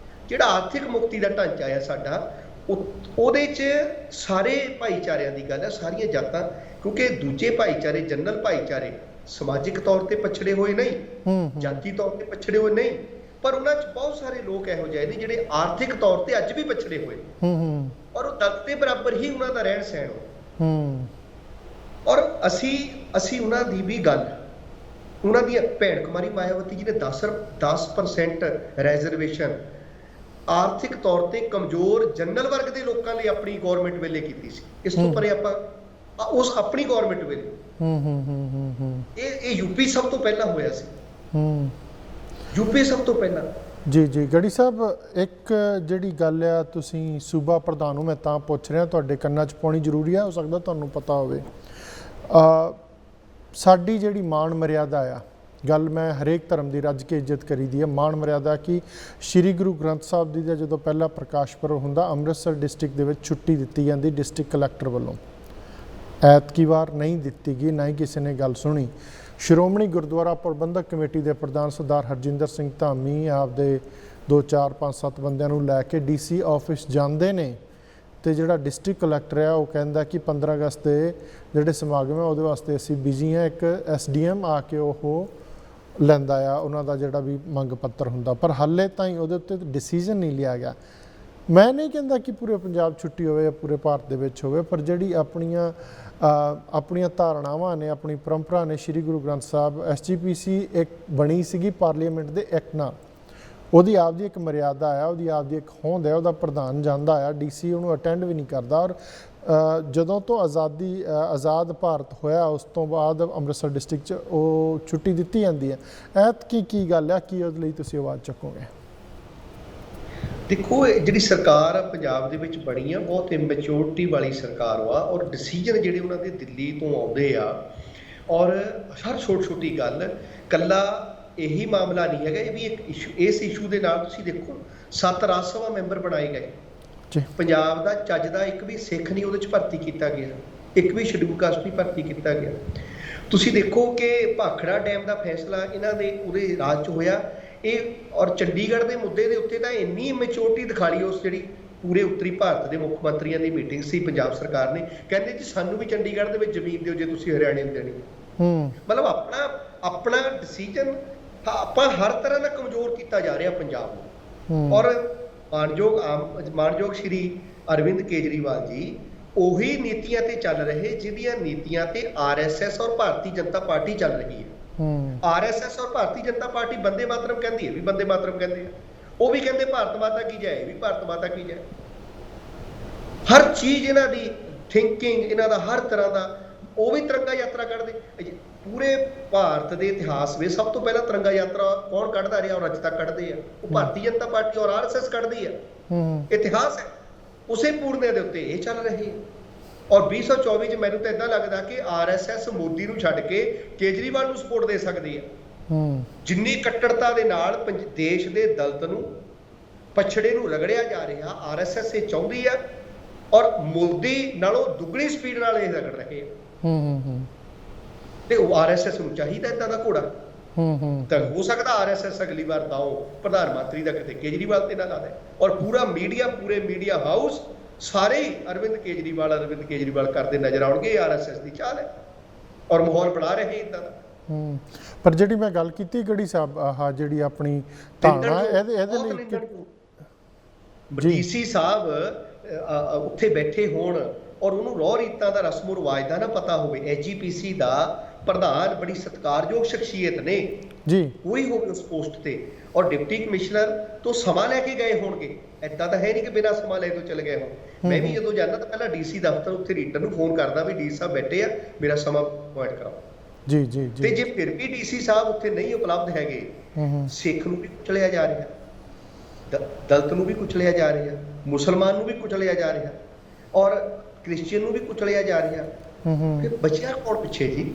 ਜਿਹੜਾ ਆਰਥਿਕ ਮੁਕਤੀ ਦਾ ਢਾਂਚਾ ਆ ਸਾਡਾ, ਉਹਦੇ 'ਚ ਸਾਰੇ ਭਾਈਚਾਰਿਆਂ ਦੀ ਗੱਲ ਹੈ, ਸਾਰੀਆਂ ਜਾਤਾਂ। ਕਿਉਂਕਿ ਦੂਜੇ ਭਾਈਚਾਰੇ, ਜਨਰਲ ਭਾਈਚਾਰੇ ਸਮਾਜਿਕ ਤੌਰ ਤੇ ਪਛੜੇ ਹੋਏ ਨਹੀਂ, ਜਾਤੀ ਤੌਰ ਤੇ ਪਛੜੇ ਹੋਏ ਨਹੀਂ, ਪਰ ਉਹਨਾਂ 'ਚ ਬਹੁਤ ਸਾਰੇ ਲੋਕ ਇਹੋ ਜਿਹੇ ਨੇ ਜਿਹੜੇ ਆਰਥਿਕ ਤੌਰ ਤੇ ਅੱਜ ਵੀ ਪਛੜੇ ਹੋਏ, ਔਰ ਉਹ ਦਲਿਤ ਦੇ ਬਰਾਬਰ ਹੀ ਉਹਨਾਂ ਦਾ ਰਹਿਣ ਸਹਿਣ ਹੋ। ਔਰ ਅਸੀਂ ਉਹਨਾਂ ਦੀ ਵੀ ਗੱਲ, ਉਹਨਾਂ ਦੀ ਭੈਣ ਕੁਮਾਰੀ ਮਾਇਆਵਤੀ ਜੀ ਨੇ 10% ਰਿਜ਼ਰਵੇਸ਼ਨ ਆਰਥਿਕ ਤੌਰ ਤੇ ਕਮਜ਼ੋਰ ਜਨਰਲ ਵਰਗ ਦੇ ਲੋਕਾਂ ਲਈ ਆਪਣੀ ਗਵਰਨਮੈਂਟ ਵੇਲੇ ਕੀਤੀ ਸੀ। ਇਸ ਤੋਂ ਪਰੇ ਆਪਾਂ ਉਸ ਆਪਣੀ ਗਵਰਨਮੈਂਟ ਵੇਲੇ ਇਹ ਯੂਪੀ ਸਭ ਤੋਂ ਪਹਿਲਾਂ ਹੋਇਆ ਸੀ। ਯੂਪੀ ਸਭ ਤੋਂ ਪਹਿਲਾਂ। ਜੀ ਗੜੀ ਸਾਹਿਬ, ਇੱਕ ਜਿਹੜੀ ਗੱਲ ਆ, ਤੁਸੀਂ ਸੂਬਾ ਪ੍ਰਧਾਨ ਨੂੰ ਮੈਂ ਤਾਂ ਪੁੱਛ ਰਿਹਾ, ਤੁਹਾਡੇ ਕੰਨਾਂ 'ਚ ਪਾਉਣੀ ਜ਼ਰੂਰੀ ਆ, ਹੋ ਸਕਦਾ ਤੁਹਾਨੂੰ ਪਤਾ ਹੋਵੇ। ਸਾਡੀ ਜਿਹੜੀ ਮਾਣ ਮਰਿਆਦਾ ਆ, ਗੱਲ ਮੈਂ ਹਰੇਕ ਧਰਮ ਦੀ ਰੱਜ ਕੇ ਇੱਜ਼ਤ ਕਰੀਦੀ ਹੈ। ਮਾਣ ਮਰਿਆਦਾ ਕਿ ਸ਼੍ਰੀ ਗੁਰੂ ਗ੍ਰੰਥ ਸਾਹਿਬ ਜੀ ਦਾ ਜਦੋਂ ਪਹਿਲਾ ਪ੍ਰਕਾਸ਼ ਪੁਰਬ ਹੁੰਦਾ, ਅੰਮ੍ਰਿਤਸਰ ਡਿਸਟ੍ਰਿਕਟ ਦੇ ਵਿੱਚ ਛੁੱਟੀ ਦਿੱਤੀ ਜਾਂਦੀ ਡਿਸਟ੍ਰਿਕਟ ਕਲੈਕਟਰ ਵੱਲੋਂ। ਐਤਕੀ ਵਾਰ ਨਹੀਂ ਦਿੱਤੀ ਗਈ, ਨਾ ਹੀ ਕਿਸੇ ਨੇ ਗੱਲ ਸੁਣੀ। ਸ਼੍ਰੋਮਣੀ ਗੁਰਦੁਆਰਾ ਪ੍ਰਬੰਧਕ ਕਮੇਟੀ ਦੇ ਪ੍ਰਧਾਨ ਸਰਦਾਰ ਹਰਜਿੰਦਰ ਸਿੰਘ ਧਾਮੀ ਆਪਦੇ 2, 4, 5, 7 ਬੰਦਿਆਂ ਨੂੰ ਲੈ ਕੇ DC ਆਫਿਸ ਜਾਂਦੇ ਨੇ, ਤੇ ਜਿਹੜਾ ਡਿਸਟ੍ਰਿਕਟ ਕਲੈਕਟਰ ਆ ਉਹ ਕਹਿੰਦਾ ਕਿ 15 ਅਗਸਤ ਦੇ ਜਿਹੜੇ ਸਮਾਗਮ ਹੈ ਉਹਦੇ ਵਾਸਤੇ ਅਸੀਂ ਬਿਜ਼ੀ ਹਾਂ। ਇੱਕ SDM ਆ ਕੇ ਉਹ ਲੈਂਦਾ ਆ ਉਹਨਾਂ ਦਾ ਜਿਹੜਾ ਵੀ ਮੰਗ ਪੱਤਰ ਹੁੰਦਾ, ਪਰ ਹਾਲੇ ਤਾਈਂ ਉਹਦੇ ਉੱਤੇ ਡਿਸੀਜਨ ਨਹੀਂ ਲਿਆ ਗਿਆ। ਮੈਂ ਨਹੀਂ ਕਹਿੰਦਾ ਕਿ ਪੂਰੇ ਪੰਜਾਬ ਛੁੱਟੀ ਹੋਵੇ ਜਾਂ ਪੂਰੇ ਭਾਰਤ ਦੇ ਵਿੱਚ ਹੋਵੇ, ਪਰ ਜਿਹੜੀ ਆਪਣੀਆਂ ਧਾਰਨਾਵਾਂ ਨੇ, ਆਪਣੀ ਪਰੰਪਰਾ ਨੇ, ਸ਼੍ਰੀ ਗੁਰੂ ਗ੍ਰੰਥ ਸਾਹਿਬ SGPC ਇੱਕ ਬਣੀ ਸੀਗੀ ਪਾਰਲੀਮੈਂਟ ਦੇ ਐਕਟ ਨਾਲ, ਉਹਦੀ ਆਪਦੀ ਇੱਕ ਮਰਿਆਦਾ ਆ, ਉਹਦੀ ਆਪਦੀ ਇੱਕ ਹੋਂਦ ਹੈ। ਉਹਦਾ ਪ੍ਰਧਾਨ ਜਾਂਦਾ ਆ, DC ਉਹਨੂੰ ਅਟੈਂਡ ਵੀ ਨਹੀਂ ਕਰਦਾ। ਔਰ ਜਦੋਂ ਤੋਂ ਆਜ਼ਾਦ ਭਾਰਤ ਹੋਇਆ ਉਸ ਤੋਂ ਬਾਅਦ ਅੰਮ੍ਰਿਤਸਰ ਡਿਸਟ੍ਰਿਕਟ 'ਚ ਉਹ ਛੁੱਟੀ ਦਿੱਤੀ ਜਾਂਦੀ ਹੈ। ਐਤਕੀ ਕੀ ਗੱਲ ਆ, ਕੀ ਉਹਦੇ ਲਈ ਤੁਸੀਂ ਆਵਾਜ਼ ਚੱਕੋਗੇ? ਦੇਖੋ, ਜਿਹੜੀ ਸਰਕਾਰ ਪੰਜਾਬ ਦੇ ਵਿੱਚ ਬਣੀ ਆ, ਬਹੁਤ ਇਮੈਚੋਰਿਟੀ ਵਾਲੀ ਸਰਕਾਰ ਵਾ, ਔਰ ਡਿਸੀਜਨ ਜਿਹੜੇ ਉਹਨਾਂ ਦੇ ਦਿੱਲੀ ਤੋਂ ਆਉਂਦੇ ਆ, ਔਰ ਹਰ ਛੋਟੀ ਗੱਲ, ਕੱਲਾ ਇਹੀ ਮਾਮਲਾ ਨਹੀਂ ਹੈਗਾ, ਇਹ ਵੀ ਇੱਕ ਇਸ਼ੂ। ਇਸ ਇਸ਼ੂ ਦੇ ਨਾਲ ਤੁਸੀਂ ਦੇਖੋ 7 ਰਾਜ ਸਭਾ ਮੈਂਬਰ ਬਣਾਏ ਗਏ। ਪੰਜਾਬ ਦਾ ਚੱਜ ਦਾ ਇੱਕ ਵੀ ਸਿੱਖ ਨਹੀਂ ਉਹਦੇ 'ਚ ਭਰਤੀ ਕੀਤਾ ਗਿਆ, ਇੱਕ ਵੀ ਸ਼ਡਿਊਲ ਕਾਸਟ ਨਹੀਂ ਭਰਤੀ ਕੀਤਾ ਗਿਆ। ਤੁਸੀਂ ਦੇਖੋ ਕਿ ਭਾਖੜਾ ਡੈਮ ਦਾ ਫੈਸਲਾ ਇਹਨਾਂ ਦੇ ਉਹਦੇ ਰਾਜ 'ਚ ਹੋਇਆ, ਇਹ ਔਰ ਚੰਡੀਗੜ੍ਹ ਦੇ ਮੁੱਦੇ ਦੇ ਉੱਤੇ ਤਾਂ ਇੰਨੀ ਇਮੈਚੋਰਿਟੀ ਦਿਖਾ ਲਈ ਉਸ ਜਿਹੜੀ ਪੂਰੇ ਉੱਤਰੀ ਭਾਰਤ ਦੇ ਮੁੱਖ ਮੰਤਰੀਆਂ ਦੀ ਮੀਟਿੰਗ ਸੀ ਪੰਜਾਬ ਸਰਕਾਰ ਨੇ, ਕਹਿੰਦੇ ਜੀ ਸਾਨੂੰ ਵੀ ਚੰਡੀਗੜ੍ਹ ਦੇ ਵਿੱਚ ਜ਼ਮੀਨ ਦਿਓ ਜੇ ਤੁਸੀਂ ਹਰਿਆਣੇ ਨੂੰ ਦੇਣੀ। ਮਤਲਬ ਆਪਣਾ ਡਿਸੀਜਨ ਆਪਾਂ ਹਰ ਤਰ੍ਹਾਂ ਦਾ ਕਮਜ਼ੋਰ ਕੀਤਾ ਜਾ ਰਿਹਾ ਪੰਜਾਬ ਨੂੰ। ਔਰ ਮਾਣਯੋਗ ਸ਼੍ਰੀ ਅਰਵਿੰਦ ਕੇਜਰੀਵਾਲ ਜੀ ਉਹੀ ਨੀਤੀਆਂ ਤੇ ਚੱਲ ਰਹੇ ਜਿਹਦੀਆਂ ਨੀਤੀਆਂ ਤੇ RSS ਔਰ ਭਾਰਤੀ ਜਨਤਾ ਪਾਰਟੀ ਚੱਲ ਰਹੀ ਹੈ। ਆਰਐਸਐਸ ਔਰ ਭਾਰਤੀ ਜਨਤਾ ਪਾਰਟੀ ਬੰਦੇ ਮਾਤਰਮ ਕਹਿੰਦੀ ਹੈ, ਵੀ ਬੰਦੇ ਮਾਤਰਮ ਕਹਿੰਦੇ ਆ, ਉਹ ਵੀ ਕਹਿੰਦੇ ਭਾਰਤ ਮਾਤਾ ਕੀ ਜੈ, ਵੀ ਭਾਰਤ ਮਾਤਾ ਕੀ ਜੈ। ਹਰ ਚੀਜ਼ ਇਹਨਾਂ ਦੀ ਥਿੰਕਿੰਗ, ਇਹਨਾਂ ਦਾ ਹਰ ਤਰ੍ਹਾਂ ਦਾ, ਉਹ ਵੀ ਤਿਰੰਗਾ ਯਾਤਰਾ ਕੱਢਦੇ। ਪੂਰੇ ਭਾਰਤ ਦੇ ਇਤਿਹਾਸ ਵਿੱਚ ਸਭ ਤੋਂ ਪਹਿਲਾਂ ਤਿਰੰਗਾ ਯਾਤਰਾ ਕੌਣ ਕੱਢਦਾ ਰਿਹਾ ਔਰ ਅੱਜ ਤੱਕ ਕੱਢਦੇ ਆ? ਉਹ ਭਾਰਤੀ ਜਨਤਾ ਪਾਰਟੀ ਔਰ ਆਰਐਸਐਸ ਕੱਢਦੀ ਆ। ਇਤਿਹਾਸ ਹੈ, ਉਸੇ ਪੂਰਨੇ ਦੇ ਉੱਤੇ ਇਹ ਚੱਲ ਰਹੇ ਔਰ 2024 ਚ ਮੈਨੂੰ ਤਾਂ ਇਦਾਂ ਲੱਗਦਾ ਕਿ ਆਰਐਸਐਸ ਮੋਦੀ ਨੂੰ ਛੱਡ ਕੇ ਕੇਜਰੀਵਾਲ ਨੂੰ ਸਪੋਰਟ ਦੇ ਸਕਦੀ ਹੈ। ਜਿੰਨੀ ਕੱਟੜਤਾ ਦੇ ਨਾਲ ਦੇਸ਼ ਦੇ ਦਲਿਤ ਨੂੰ, ਪਛੜੇ ਨੂੰ ਰਗੜਿਆ ਜਾ ਰਿਹਾ, ਆਰਐਸਐਸ ਇਹ ਚਾਹੁੰਦੀ ਆ ਔਰ ਮੋਦੀ ਨਾਲੋਂ ਦੁੱਗਣੀ ਸਪੀਡ ਨਾਲ ਇਹ ਰਗੜ ਰਹੇ ਆ। ਤੇ ਉਹ ਆਰਐਸਐਸ ਨੂੰ ਚਾਹੀਦਾ ਇਦਾਂ ਦਾ ਘੋੜਾ। ਤਾਂ ਹੋ ਸਕਦਾ ਆਰਐਸਐਸ ਅਗਲੀ ਵਾਰ ਦਾਓ ਪ੍ਰਧਾਨ ਮੰਤਰੀ ਦਾ ਕਿਤੇ ਕੇਜਰੀਵਾਲ ਤੇ ਨਾ ਲਾ ਦੇ ਔਰ ਪੂਰਾ ਮੀਡੀਆ, ਪੂਰੇ ਮੀਡੀਆ ਹਾਊਸ ਸਾਰੇ ਹੀ ਅਰਵਿੰਦ ਕੇਜਰੀਵਾਲ ਕਰਦੇ ਨਜ਼ਰ ਆਉਣਗੇ। ਆਰਐਸਐਸ ਦੀ ਚਾਲ ਹੈ ਔਰ ਮਾਹੌਲ ਬਣਾ ਰਹੇ ਇਦਾਂ ਦਾ। ਪਰ ਜਿਹੜੀ ਮੈਂ ਗੱਲ ਕੀਤੀ ਗੜੀ ਸਾਹਿਬ, ਆਹ ਜਿਹੜੀ ਆਪਣੀ ਧਾਰਨਾ ਇਹਦੇ ਲਈ ਡੀਸੀ ਸਾਹਿਬ ਉੱਥੇ ਬੈਠੇ ਹੋਣ ਔਰ ਉਹਨੂੰ ਰੋਹ ਰੀਤਾਂ ਦਾ, ਰਸਮੋ ਰਿਵਾਜ ਦਾ ਨਾ ਪਤਾ ਹੋਵੇ। ਐਜੀਪੀਸੀ ਦਾ ਪ੍ਰਧਾਨ ਬੜੀ ਸਤਿਕਾਰਯੋਗ ਸ਼ਖਸੀਅਤ ਨੇ ਜੀ, ਕੋਈ ਹੋਵੇ ਉਸ ਪੋਸਟ ਤੇ ਔਰ ਡਿਪਟੀ ਕਮਿਸ਼ਨਰ ਤੋਂ ਸਮਾਂ ਲੈ ਕੇ ਗਏ ਹੋਣਗੇ। ਏਦਾਂ ਤਾਂ ਹੈ ਨਹੀਂ ਕਿ ਬਿਨਾਂ ਸਮਾਂ ਲੈ ਤੋਂ ਚਲੇ ਗਏ ਹੋਣ। ਮੈਂ ਵੀ ਜਦੋਂ ਜਾਂਦਾ ਤਾਂ ਪਹਿਲਾਂ ਡੀਸੀ ਦਫ਼ਤਰ ਉੱਥੇ ਰੀਟਰ ਨੂੰ ਫੋਨ ਕਰਦਾ ਵੀ ਡੀ ਸਾਹਿਬ ਬੈਠੇ ਆ, ਮੇਰਾ ਸਮਾਂ ਪੁਆਇੰਟ ਕਰਾਓ। ਜੀ ਜੀ ਜੀ। ਤੇ ਜੇ ਫਿਰ ਵੀ ਡੀਸੀ ਸਾਹਿਬ ਉੱਥੇ ਨਹੀਂ ਉਪਲਬਧ ਹੈਗੇ, ਸਿੱਖ ਨੂੰ ਵੀ ਕੁਚਲਿਆ ਜਾ ਰਿਹਾ, ਦਲਿਤ ਨੂੰ ਵੀ ਕੁਚਲਿਆ ਜਾ ਰਿਹਾ, ਮੁਸਲਮਾਨ ਨੂੰ ਵੀ ਕੁਚਲਿਆ ਜਾ ਰਿਹਾ ਔਰ ਕ੍ਰਿਸਚੀਅਨ ਨੂੰ ਵੀ ਕੁਚਲਿਆ ਜਾ ਰਿਹਾ। ਫਿਰ ਬਚਿਆ ਕੌਣ ਪਿੱਛੇ ਜੀ?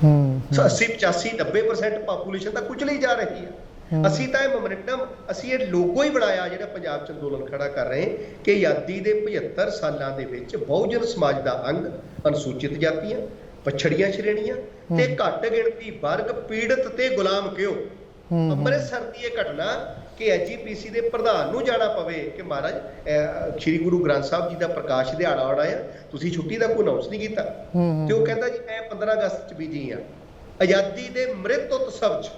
80, 85, 90% ਪਾਪੂਲੇਸ਼ਨ ਤਾਂ ਕੁਚਲੀ ਜਾ ਰਹੀ ਹੈ। ਅਸੀਂ ਤਾਂ ਇਹ ਮੋਮੈਂਟਮ, ਅਸੀਂ ਇਹ ਲੋਗੋ ਹੀ ਬਣਾਇਆ ਜਿਹੜਾ ਪੰਜਾਬ 'ਚ ਅੰਦੋਲਨ ਖੜਾ ਕਰ ਰਹੇ ਕਿ ਆਜ਼ਾਦੀ ਦੇ 75 ਸਾਲਾਂ ਦੇ ਵਿੱਚ ਬਹੁਜਨ ਸਮਾਜ ਦਾ ਅੰਗ, ਅਨੁਸੂਚਿਤ ਜਾਤੀਆਂ, ਪਛੜੀਆਂ ਸ਼੍ਰੇਣੀਆਂ ਤੇ ਘੱਟ ਗਿਣਤੀ ਵਰਗ ਪੀੜਤ ਤੇ ਗੁਲਾਮ ਕਿਉਂ। ਅੰਮ੍ਰਿਤਸਰ ਦੀ ਇਹ ਘਟਨਾ ਕਿ ਐਜੀਪੀਸੀ ਦੇ ਪ੍ਰਧਾਨ ਨੂੰ ਜਾਣਾ ਪਵੇ ਕਿ ਮਹਾਰਾਜ ਸ਼੍ਰੀ ਗੁਰੂ ਗ੍ਰੰਥ ਸਾਹਿਬ ਜੀ ਦਾ ਪ੍ਰਕਾਸ਼ ਦਿਹਾੜਾ ਆਉਣਾ ਆ, ਤੁਸੀਂ ਛੁੱਟੀ ਦਾ ਕੋਈ ਅਨਾਉਂਸ ਨਹੀਂ ਕੀਤਾ। ਤੇ ਉਹ ਕਹਿੰਦਾ ਜੀ ਮੈਂ 15 ਅਗਸਤ 'ਚ ਬਿਜੀ ਆ। ਆਜ਼ਾਦੀ ਦੇ ਮ੍ਰਿਤ ਉਤਸਵ 'ਚ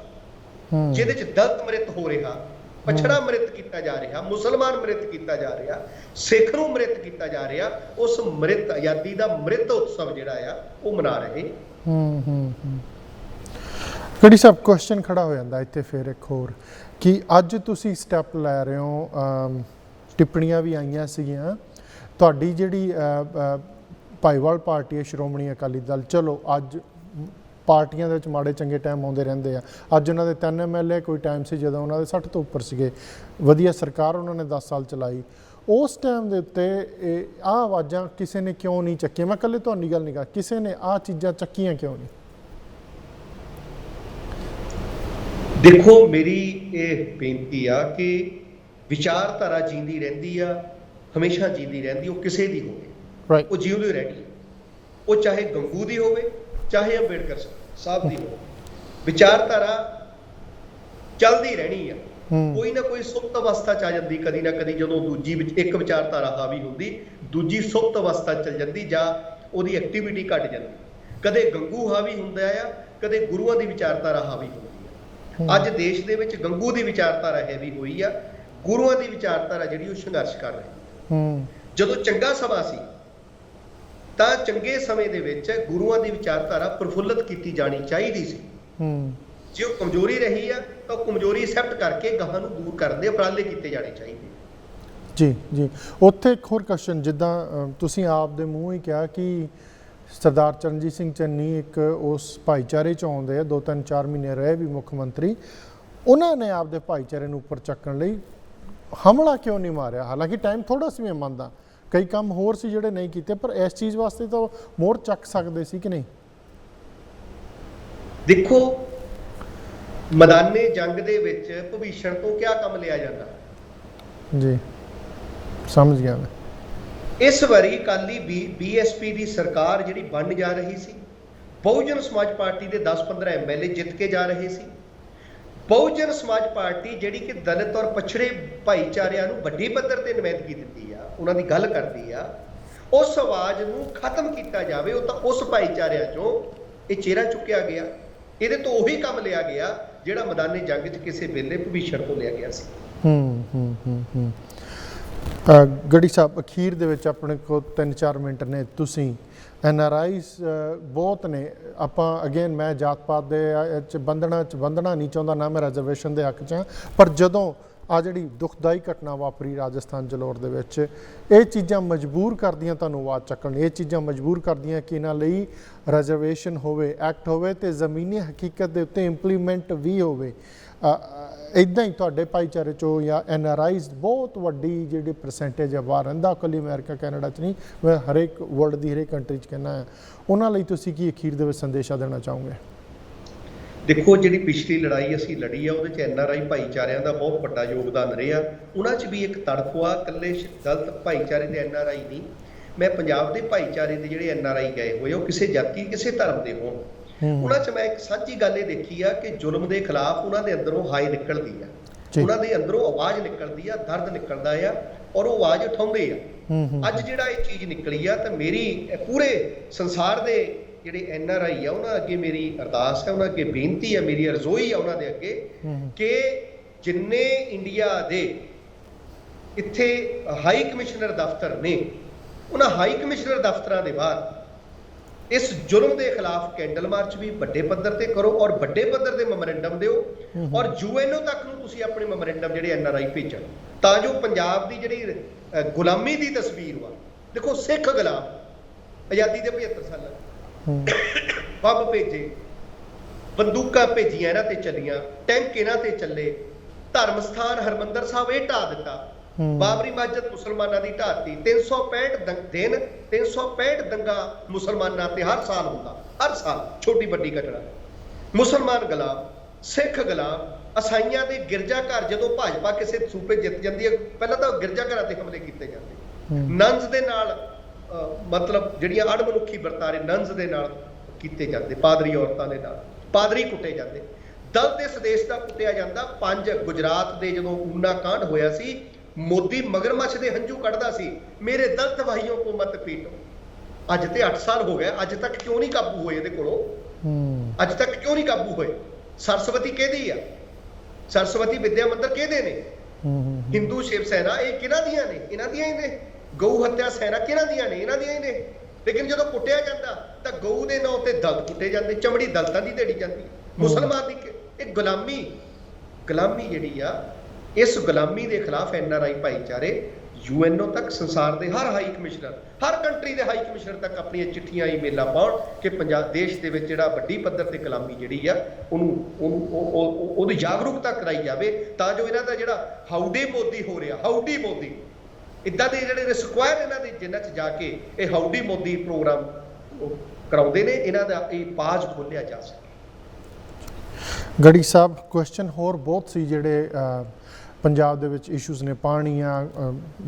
ਜਿਹਦੇ 'ਚ ਦਲਿਤ ਮ੍ਰਿਤ ਹੋ ਰਿਹਾ, ਪਛੜਾ ਮ੍ਰਿਤ ਕੀਤਾ ਜਾ ਰਿਹਾ, ਮੁਸਲਮਾਨ ਮ੍ਰਿਤ ਕੀਤਾ ਜਾ ਰਿਹਾ, ਸਿੱਖ ਨੂੰ ਮ੍ਰਿਤ ਕੀਤਾ ਜਾ ਰਿਹਾ, ਉਸ ਮ੍ਰਿਤ ਆਜ਼ਾਦੀ ਦਾ ਮ੍ਰਿਤ ਉਤਸਵ ਜਿਹੜਾ ਆ ਉਹ ਮਨਾ ਰਹੇ। ਗੜੀ ਸਾਹਿਬ, ਕੁਐਸਚਨ ਖੜਾ ਹੋ ਜਾਂਦਾ ਇੱਥੇ ਫਿਰ ਇੱਕ ਹੋਰ ਕਿ ਅੱਜ ਤੁਸੀਂ ਸਟੈਪ ਲੈ ਰਹੇ ਹੋ, ਟਿੱਪਣੀਆਂ ਵੀ ਆਈਆਂ ਸੀਗੀਆਂ ਤੁਹਾਡੀ ਜਿਹੜੀ ਭਾਈਵਾਲ ਪਾਰਟੀ ਹੈ ਸ਼੍ਰੋਮਣੀ ਅਕਾਲੀ ਦਲ, ਚਲੋ ਅੱਜ ਪਾਰਟੀਆਂ ਦੇ ਵਿੱਚ ਮਾੜੇ ਚੰਗੇ ਟਾਈਮ ਆਉਂਦੇ ਰਹਿੰਦੇ ਆ। ਅੱਜ ਉਹਨਾਂ ਦੇ 3 MLA, ਕੋਈ ਟਾਈਮ ਸੀ ਜਦੋਂ ਉਹਨਾਂ ਦੇ 60 ਤੋਂ ਉੱਪਰ ਸੀਗੇ, ਵਧੀਆ ਸਰਕਾਰ ਉਹਨਾਂ ਨੇ 10 ਸਾਲ ਚਲਾਈ। ਉਸ ਟਾਈਮ ਦੇ ਉੱਤੇ ਆਹ ਆਵਾਜ਼ਾਂ ਕਿਸੇ ਨੇ ਕਿਉਂ ਨਹੀਂ ਚੱਕੀਆਂ? ਮੈਂ ਇਕੱਲੇ ਤੁਹਾਡੀ ਗੱਲ ਨਹੀਂ ਕਰ, ਕਿਸੇ ਨੇ ਆਹ ਚੀਜ਼ਾਂ ਚੱਕੀਆਂ ਕਿਉਂ ਨਹੀਂ? ਦੇਖੋ, ਮੇਰੀ ਇਹ ਬੇਨਤੀ ਆ ਕਿ ਵਿਚਾਰਧਾਰਾ ਜੀਂਦੀ ਰਹਿੰਦੀ ਆ, ਹਮੇਸ਼ਾ ਜੀਂਦੀ ਰਹਿੰਦੀ, ਉਹ ਕਿਸੇ ਦੀ ਹੋਵੇ, ਉਹ ਜਿਉਂਦੀ ਰਹਿਣੀ। ਉਹ ਚਾਹੇ ਗੰਗੂ ਦੀ ਹੋਵੇ, ਚਾਹੇ ਅੰਬੇਡਕਰ ਸਾਹਿਬ ਦੀ ਹੋਵੇ, ਵਿਚਾਰਧਾਰਾ ਚੱਲਦੀ ਰਹਿਣੀ ਆ। ਕੋਈ ਨਾ ਕੋਈ ਸੁਪਤ ਅਵਸਥਾ ਚ ਆ ਜਾਂਦੀ ਕਦੀ ਨਾ ਕਦੀ, ਜਦੋਂ ਦੂਜੀ ਵਿੱਚ ਇੱਕ ਵਿਚਾਰਧਾਰਾ ਹਾਵੀ ਹੁੰਦੀ, ਦੂਜੀ ਸੁਪਤ ਅਵਸਥਾ ਚੱਲ ਜਾਂਦੀ ਜਾਂ ਉਹਦੀ ਐਕਟੀਵਿਟੀ ਘਟ ਜਾਂਦੀ। ਕਦੇ ਗੰਗੂ ਹਾਵੀ ਹੁੰਦਾ ਆ, ਕਦੇ ਗੁਰੂਆਂ ਦੀ ਵਿਚਾਰਧਾਰਾ ਹਾਵੀ ਹੁੰਦੀ ਆ। ਅੱਜ ਦੇਸ਼ ਦੇ ਵਿੱਚ ਗੰਗੂ ਦੀ ਵਿਚਾਰਧਾਰਾ ਹੈਵੀ ਹੋਈ ਆ, ਗੁਰੂਆਂ ਦੀ ਵਿਚਾਰਧਾਰਾ ਜਿਹੜੀ ਉਹ ਸੰਘਰਸ਼ ਕਰ ਰਹੀ। ਜਦੋਂ ਚੰਗਾ ਸਮਾਂ ਸੀ ਤਾਂ ਚੰਗੇ ਸਮੇਂ ਦੇ ਵਿੱਚ ਗੁਰੂਆਂ ਦੀ ਵਿਚਾਰਧਾਰਾ ਪ੍ਰਫੁੱਲਤ ਕੀਤੀ ਜਾਣੀ ਚਾਹੀਦੀ ਸੀ। ਜੇ ਉਹ ਕਮਜ਼ੋਰੀ ਰਹੀ ਆ ਤਾਂ ਉਹ ਕਮਜ਼ੋਰੀ ਐਕਸੈਪਟ ਕਰਕੇ ਗਾਹਾਂ ਨੂੰ ਦੂਰ ਕਰਨ ਦੇ ਉਪਰਾਲੇ ਕੀਤੇ ਜਾਣੇ ਚਾਹੀਦੇ। ਜੀ ਜੀ। ਉੱਥੇ ਇੱਕ ਹੋਰ ਕੁਐਸਚਨ, ਜਿੱਦਾਂ ਤੁਸੀਂ ਆਪ ਦੇ ਮੂੰਹ ਹੀ ਕਿਹਾ ਕਿ ਸਰਦਾਰ ਚਰਨਜੀਤ ਸਿੰਘ ਚੰਨੀ ਇੱਕ ਉਸ ਭਾਈਚਾਰੇ 'ਚ ਆਉਂਦੇ ਆ, 2-3-4 ਮਹੀਨੇ ਰਹੇ ਵੀ ਮੁੱਖ ਮੰਤਰੀ, ਉਹਨਾਂ ਨੇ ਆਪਦੇ ਭਾਈਚਾਰੇ ਨੂੰ ਉੱਪਰ ਚੱਕਣ ਲਈ ਹਮਲਾ ਕਿਉਂ ਨਹੀਂ ਮਾਰਿਆ? ਹਾਲਾਂਕਿ ਟਾਈਮ ਥੋੜਾ ਸੀ, ਮੈਂ ਮੰਨਦਾ ਕਈ ਕੰਮ ਹੋਰ ਸੀ ਜਿਹੜੇ ਨਹੀਂ ਕੀਤੇ, ਪਰ ਇਸ ਚੀਜ਼ ਵਾਸਤੇ ਤਾਂ ਮੋਹਰ ਚੱਕ ਸਕਦੇ ਸੀ ਕਿ ਨਹੀਂ? ਦੇਖੋ, ਮੈਦਾਨੇ ਜੰਗ ਦੇ ਵਿੱਚ ਭਵਿਸ਼ਣ ਤੋਂ ਕਿਆ ਕੰਮ ਲਿਆ ਜਾਂਦਾ? ਜੀ, ਸਮਝ ਗਿਆ ਮੈਂ। ਇਸ ਵਾਰੀ ਅਕਾਲੀ ਬੀਐਸਪੀ ਦੀ ਸਰਕਾਰ ਜਿਹੜੀ ਬਣ ਜਾ ਰਹੀ ਸੀ, ਬਹੁਜਨ ਸਮਾਜ ਪਾਰਟੀ ਦੇ 10-15 MLA ਜਿੱਤ ਕੇ ਜਾ ਰਹੇ ਸੀ। ਬਹੁਜਨ ਸਮਾਜ ਪਾਰਟੀ ਜਿਹੜੀ ਕਿ ਦਲਿਤ ਔਰ ਪਛੜੇ ਭਾਈਚਾਰਿਆਂ ਨੂੰ ਵੱਡੀ ਪੱਧਰ ਤੇ ਨੁਮਾਇੰਦਗੀ ਦਿੰਦੀ ਆ, ਉਹਨਾਂ ਦੀ ਗੱਲ ਕਰਦੀ ਆ, ਉਸ ਆਵਾਜ਼ ਨੂੰ ਖਤਮ ਕੀਤਾ ਜਾਵੇ। ਉਹ ਤਾਂ ਉਸ ਭਾਈਚਾਰਿਆਂ ਚੋਂ ਇਹ ਚਿਹਰਾ ਚੁੱਕਿਆ ਗਿਆ, ਇਹਦੇ ਤੋਂ ਉਹੀ ਕੰਮ ਲਿਆ ਗਿਆ ਜਿਹੜਾ ਮੈਦਾਨੇ ਜੰਗ 'ਚ ਕਿਸੇ ਵੇਲੇ ਭਵਿਸ਼ਣ ਤੋਂ ਲਿਆ ਗਿਆ ਸੀ। ਗੜੀ ਸਾਹਿਬ, ਅਖੀਰ ਦੇ ਵਿੱਚ ਆਪਣੇ ਕੋਲ 3-4 ਮਿੰਟ ਨੇ, ਤੁਸੀਂ NRIs ਬਹੁਤ ਨੇ। ਆਪਾਂ ਅਗੇਨ ਮੈਂ ਜਾਤ ਪਾਤ ਦੇ ਚ ਬੰਧਣਾ ਨਹੀਂ ਚਾਹੁੰਦਾ, ਨਾ ਮੈਂ ਰਿਜ਼ਰਵੇਸ਼ਨ ਦੇ ਹੱਕ 'ਚ ਹਾਂ, ਪਰ ਜਦੋਂ ਆ ਜਿਹੜੀ ਦੁਖਦਾਈ ਘਟਨਾ ਵਾਪਰੀ ਰਾਜਸਥਾਨ ਜਲੋਰ ਦੇ ਵਿੱਚ, ਇਹ ਚੀਜ਼ਾਂ ਮਜਬੂਰ ਕਰਦੀਆਂ ਤੁਹਾਨੂੰ ਆਵਾਜ਼ ਚੱਕਣ, ਇਹ ਚੀਜ਼ਾਂ ਮਜਬੂਰ ਕਰਦੀਆਂ ਕਿ ਇਹਨਾਂ ਲਈ ਰਿਜ਼ਰਵੇਸ਼ਨ ਹੋਵੇ, ਐਕਟ ਹੋਵੇ ਅਤੇ ਜ਼ਮੀਨੀ ਹਕੀਕਤ ਦੇ ਉੱਤੇ ਇੰਪਲੀਮੈਂਟ ਵੀ ਹੋਵੇ। ਇੱਦਾਂ ਹੀ ਤੁਹਾਡੇ ਭਾਈਚਾਰੇ 'ਚੋਂ ਜਾਂ NRIs ਬਹੁਤ ਵੱਡੀ ਜਿਹੜੀ ਪਰਸੈਂਟੇਜ ਹੈ ਬਾਹਰ ਰਹਿੰਦਾ, ਇਕੱਲੀ ਅਮਰੀਕਾ ਕੈਨੇਡਾ 'ਚ ਨਹੀਂ, ਮੈਂ ਹਰੇਕ ਵਰਲਡ ਦੀ ਹਰੇਕ ਕੰਟਰੀ 'ਚ ਕਹਿੰਦਾ ਹਾਂ, ਉਹਨਾਂ ਲਈ ਤੁਸੀਂ ਕੀ ਅਖੀਰ ਦੇ ਵਿੱਚ ਸੰਦੇਸ਼ਾ ਦੇਣਾ ਚਾਹੋਗੇ? ਦੇਖੋ, ਜਿਹੜੀ ਪਿਛਲੀ ਲੜਾਈ ਅਸੀਂ ਲੜੀ ਆ ਉਹਦੇ 'ਚ NRI ਭਾਈਚਾਰਿਆਂ ਦਾ ਬਹੁਤ ਵੱਡਾ ਯੋਗਦਾਨ ਰਿਹਾ। ਉਹਨਾਂ 'ਚ ਵੀ ਇੱਕ ਤੜਫ ਆ, ਇਕੱਲੇ ਦਲਿਤ ਭਾਈਚਾਰੇ ਦੇ NRI ਨਹੀਂ। ਮੈਂ ਪੰਜਾਬ ਦੇ ਭਾਈਚਾਰੇ ਦੇ ਜਿਹੜੇ NRI ਗਏ ਹੋਏ ਉਹ ਕਿਸੇ ਜਾਤੀ ਕਿਸੇ ਧਰਮ ਦੇ ਹੋਣ, ਉਹਨਾਂ 'ਚ ਮੈਂ ਇੱਕ ਸਾਂਝੀ ਗੱਲ ਇਹ ਦੇਖੀ ਆ ਕਿ ਜ਼ੁਲਮ ਦੇ ਖਿਲਾਫ ਉਹਨਾਂ ਦੇ ਅੰਦਰੋਂ ਹਾਈ ਨਿਕਲਦੀ ਆ, ਉਹਨਾਂ ਦੇ ਅੰਦਰੋਂ ਆਵਾਜ਼ ਨਿਕਲਦੀ ਆ, ਦਰਦ ਨਿਕਲਦਾ ਆ ਔਰ ਉਹ ਆਵਾਜ਼ ਉਠਾਉਂਦੇ ਆ। ਅੱਜ ਜਿਹੜਾ ਇਹ ਚੀਜ਼ ਨਿਕਲੀ ਆ ਤਾਂ ਮੇਰੀ ਪੂਰੇ ਸੰਸਾਰ ਦੇ ਜਿਹੜੇ NRI ਆ ਉਹਨਾਂ ਅੱਗੇ ਮੇਰੀ ਅਰਦਾਸ ਹੈ, ਉਹਨਾਂ ਅੱਗੇ ਬੇਨਤੀ ਹੈ, ਮੇਰੀ ਅਰਜ਼ੋਈ ਆ ਉਹਨਾਂ ਦੇ ਅੱਗੇ ਕਿ ਜਿੰਨੇ ਇੰਡੀਆ ਦੇ ਇੱਥੇ ਹਾਈ ਕਮਿਸ਼ਨਰ ਦਫ਼ਤਰ ਨੇ, ਉਹਨਾਂ ਹਾਈ ਕਮਿਸ਼ਨਰ ਦਫ਼ਤਰਾਂ ਦੇ ਬਾਹਰ ਇਸ ਜ਼ੁਲਮ ਦੇ ਖਿਲਾਫ ਕੈਂਡਲ ਮਾਰਚ ਵੀ ਵੱਡੇ ਪੱਧਰ ਤੇ ਕਰੋ ਔਰ ਵੱਡੇ ਪੱਧਰ ਦੇ ਮੈਮੋਰੈਂਡਮ ਦਿਓ ਔਰ UNO ਤੱਕ ਨੂੰ ਤੁਸੀਂ ਆਪਣੇ ਮੈਮੋਰੈਂਡਮ ਜਿਹੜੇ NRI ਭੇਜਣ, ਤਾਂ ਜੋ ਪੰਜਾਬ ਦੀ ਜਿਹੜੀ ਗੁਲਾਮੀ ਦੀ ਤਸਵੀਰ ਵਾ। ਦੇਖੋ, ਸਿੱਖ ਗੁਲਾਮ ਆਜ਼ਾਦੀ ਦੇ 75 ਸਾਲਾਂ ਬੰਬ ਭੇਜੇ, ਬੰਦੂਕਾਂ ਭੇਜੀਆਂ ਇਹਨਾਂ ਤੇ ਚੱਲੀਆਂ, ਟੈਂਕ ਇਹਨਾਂ ਤੇ ਚੱਲੇ, ਧਰਮ ਸਥਾਨ ਹਰਮੰਦਰ ਸਾਹਿਬ ਇਹ ਢਾਹ ਦਿੱਤਾ, ਬਾਬਰੀ ਮਸਜਿਦ ਮੁਸਲਮਾਨਾਂ ਦੀ ਢਾਤੀ, 365 ਦਿਨ 365 ਦੰਗਾ ਮੁਸਲਮਾਨਾਂ ਤੇ ਹਰ ਸਾਲ ਹੁੰਦਾ, ਹਰ ਸਾਲ ਛੋਟੀ ਵੱਡੀ ਘਟਨਾ। ਮੁਸਲਮਾਨ ਗੁਲਾਮ, ਸਿੱਖ ਗੁਲਾਮ, ਈਸਾਈਆਂ ਦੇ ਗਿਰਜਾ ਘਰ ਜਦੋਂ ਭਾਜਪਾ ਕਿਸੇ ਸੂਬੇ ਜਿੱਤ ਜਾਂਦੀ ਹੈ, ਪਹਿਲਾਂ ਤਾਂ ਗਿਰਜਾ ਘਰਾਂ ਤੇ ਹਮਲੇ ਕੀਤੇ ਜਾਂਦੇ, ਨੰਜ਼ ਦੇ ਨਾਲ ਮਤਲਬ ਜਿਹੜੀਆਂ ਅਣਮਨੁੱਖੀ ਵਰਤਾਰੇ ਨੰਜ਼ ਦੇ ਨਾਲ ਕੀਤੇ ਜਾਂਦੇ, ਪਾਦਰੀ ਔਰਤਾਂ ਦੇ ਨਾਲ ਪਾਦਰੀ ਕੁੱਟੇ ਜਾਂਦੇ, ਦਲਿਤ ਇਸ ਦੇਸ਼ ਦਾ ਕੁੱਟਿਆ ਜਾਂਦਾ। 5 ਗੁਜਰਾਤ ਦੇ ਜਦੋਂ ਊਨਾ ਕਾਂਡ ਹੋਇਆ ਸੀ, ਮੋਦੀ ਮਗਰਮੱਛ ਦੇ ਹੰਝੂ ਕੱਢਦਾ ਸੀ, ਮੇਰੇ ਦਲਿਤ ਭਾਈਓ ਕੋ ਮਤ ਪੀਟੋ। ਅੱਜ ਤੇ 8 ਸਾਲ ਹੋ ਗਏ, ਅੱਜ ਤੱਕ ਕਿਉਂ ਨਹੀਂ ਕਾਬੂ ਹੋਏ ਇਹਦੇ ਕੋਲੋਂ? ਅੱਜ ਤੱਕ ਕਿਉਂ ਨਹੀਂ ਕਾਬੂ ਹੋਏ? ਸਰਸਵਤੀ ਕਿਹਦੀ ਆ? ਸਰਸਵਤੀ ਵਿਦਿਆ ਮੰਦਿਰ ਕਿਹਦੇ ਨੇ? ਹਿੰਦੂ ਸ਼ਿਵ ਸੈਨਾ ਇਹ ਕਿਹਨਾਂ ਦੀਆਂ ਨੇ? ਇਹਨਾਂ ਦੀਆਂ ਹੀ ਨੇ। ਗਊ ਹੱਤਿਆ ਸੈਨਾ ਕਿਹਨਾਂ ਦੀਆਂ ਨੇ? ਇਹਨਾਂ ਦੀਆਂ ਹੀ ਨੇ। ਲੇਕਿਨ ਜਦੋਂ ਕੁੱਟਿਆ ਜਾਂਦਾ ਤਾਂ ਗਊ ਦੇ ਨਾਂ ਤੇ ਦਲਿਤ ਕੁੱਟੇ ਜਾਂਦੇ, ਚਮੜੀ ਦਲਿਤਾਂ ਦੀ ਢੇੜੀ ਜਾਂਦੀ, ਮੁਸਲਮਾਨ ਦੀ। ਇਹ ਗੁਲਾਮੀ ਜਿਹੜੀ ਆ, ਇਸ ਗੁਲਾਮੀ ਦੇ ਖਿਲਾਫ NRI ਭਾਈਚਾਰੇ UNO ਤੱਕ, ਸੰਸਾਰ ਦੇ ਹਰ ਹਾਈ ਕਮਿਸ਼ਨਰ, ਹਰ ਕੰਟਰੀ ਦੇ ਹਾਈ ਕਮਿਸ਼ਨਰ ਤੱਕ ਆਪਣੀਆਂ ਚਿੱਠੀਆਂ ਈਮੇਲਾਂ ਪਾਉਣ ਕਿ ਪੰਜਾਬ ਦੇਸ਼ ਦੇ ਵਿੱਚ ਜਿਹੜਾ ਵੱਡੀ ਪੱਧਰ ਤੇ ਗੁਲਾਮੀ ਜਿਹੜੀ ਆ ਉਹਦੀ ਜਾਗਰੂਕਤਾ ਕਰਾਈ ਜਾਵੇ, ਤਾਂ ਜੋ ਇਹਨਾਂ ਦਾ ਜਿਹੜਾ ਹਾਊਡੀ ਮੋਦੀ ਹੋ ਰਿਹਾ, ਹਾਊਡੀ ਮੋਦੀ, ਇੱਦਾਂ ਦੇ ਜਿਹੜੇ ਸਕੁਆਇਰ ਇਹਨਾਂ ਦੇ ਜਿਨ੍ਹਾਂ 'ਚ ਜਾ ਕੇ ਇਹ ਹਾਊਡੀ ਮੋਦੀ ਪ੍ਰੋਗਰਾਮ ਕਰਾਉਂਦੇ ਨੇ, ਇਹਨਾਂ ਦਾ ਇਹ ਪਾਜ ਖੋਲ੍ਹਿਆ ਜਾ ਸਕੇ। ਗੜੀ ਸਾਹਿਬ, ਕੁਐਸਚਨ ਹੋਰ ਬਹੁਤ ਸੀ ਜਿਹੜੇ ਪੰਜਾਬ ਦੇ ਵਿੱਚ ਇਸ਼ੂਜ਼ ਨੇ, ਪਾਣੀਆਂ,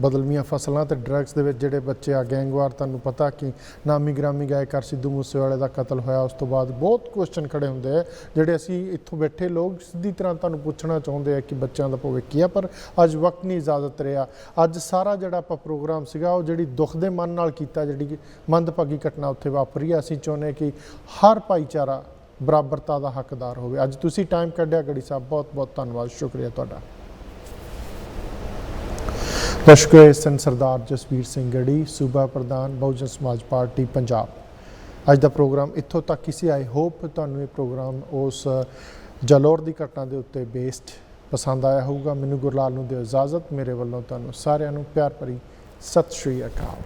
ਬਦਲਵੀਆਂ ਫਸਲਾਂ ਤੇ ਡਰੱਗਸ ਦੇ ਵਿੱਚ ਜਿਹੜੇ ਬੱਚੇ ਆ, ਗੈਂਗਵਾਰ, ਤੁਹਾਨੂੰ ਪਤਾ ਕਿ ਨਾਮੀ ਗ੍ਰਾਮੀ ਗਾਇਕਾਰ ਸਿੱਧੂ ਮੂਸੇਵਾਲੇ ਦਾ ਕਤਲ ਹੋਇਆ, ਉਸ ਤੋਂ ਬਾਅਦ ਬਹੁਤ ਕੁਐਸਚਨ ਖੜੇ ਹੁੰਦੇ ਆ ਜਿਹੜੇ ਅਸੀਂ ਇੱਥੋਂ ਬੈਠੇ ਲੋਕ ਸਿੱਧੀ ਤਰ੍ਹਾਂ ਤੁਹਾਨੂੰ ਪੁੱਛਣਾ ਚਾਹੁੰਦੇ ਆ ਕਿ ਬੱਚਿਆਂ ਦਾ ਭਵਿੱਖ ਕੀ ਆ, ਪਰ ਅੱਜ ਵਕਤ ਨਹੀਂ ਇਜਾਜ਼ਤ ਰਿਹਾ। ਅੱਜ ਸਾਰਾ ਜਿਹੜਾ ਆਪਾਂ ਪ੍ਰੋਗਰਾਮ ਸੀਗਾ ਉਹ ਜਿਹੜੀ ਦੁੱਖ ਦੇ ਮਨ ਨਾਲ ਕੀਤਾ, ਜਿਹੜੀ ਮੰਦਭਾਗੀ ਘਟਨਾ ਉੱਥੇ ਵਾਪਰੀ ਆ, ਅਸੀਂ ਚਾਹੁੰਦੇ ਕਿ ਹਰ ਭਾਈਚਾਰਾ ਬਰਾਬਰਤਾ ਦਾ ਹੱਕਦਾਰ ਹੋਵੇ। ਅੱਜ ਤੁਸੀਂ ਟਾਈਮ ਕੱਢਿਆ ਗੜੀ ਸਾਹਿਬ, ਬਹੁਤ ਬਹੁਤ ਧੰਨਵਾਦ, ਸ਼ੁਕਰੀਆ ਤੁਹਾਡਾ। ਦਰਸ਼ਕੋ, ਸਨ ਸਰਦਾਰ ਜਸਵੀਰ ਸਿੰਘ ਗੜੀ, ਸੂਬਾ ਪ੍ਰਧਾਨ ਬਹੁਜਨ ਸਮਾਜ ਪਾਰਟੀ ਪੰਜਾਬ। ਅੱਜ ਦਾ ਪ੍ਰੋਗਰਾਮ ਇੱਥੋਂ ਤੱਕ ਹੀ ਸੀ। ਆਈ ਹੋਪ ਤੁਹਾਨੂੰ ਇਹ ਪ੍ਰੋਗਰਾਮ ਉਸ ਜਲੋਰ ਦੀ ਘਟਨਾ ਦੇ ਉੱਤੇ ਬੇਸਡ ਪਸੰਦ ਆਇਆ ਹੋਊਗਾ। ਮੈਨੂੰ ਗੁਰਲਾਲ ਨੂੰ ਦਿਓ ਇਜਾਜ਼ਤ। ਮੇਰੇ ਵੱਲੋਂ ਤੁਹਾਨੂੰ ਸਾਰਿਆਂ ਨੂੰ ਪਿਆਰ ਭਰੀ ਸਤਿ ਸ਼੍ਰੀ ਅਕਾਲ।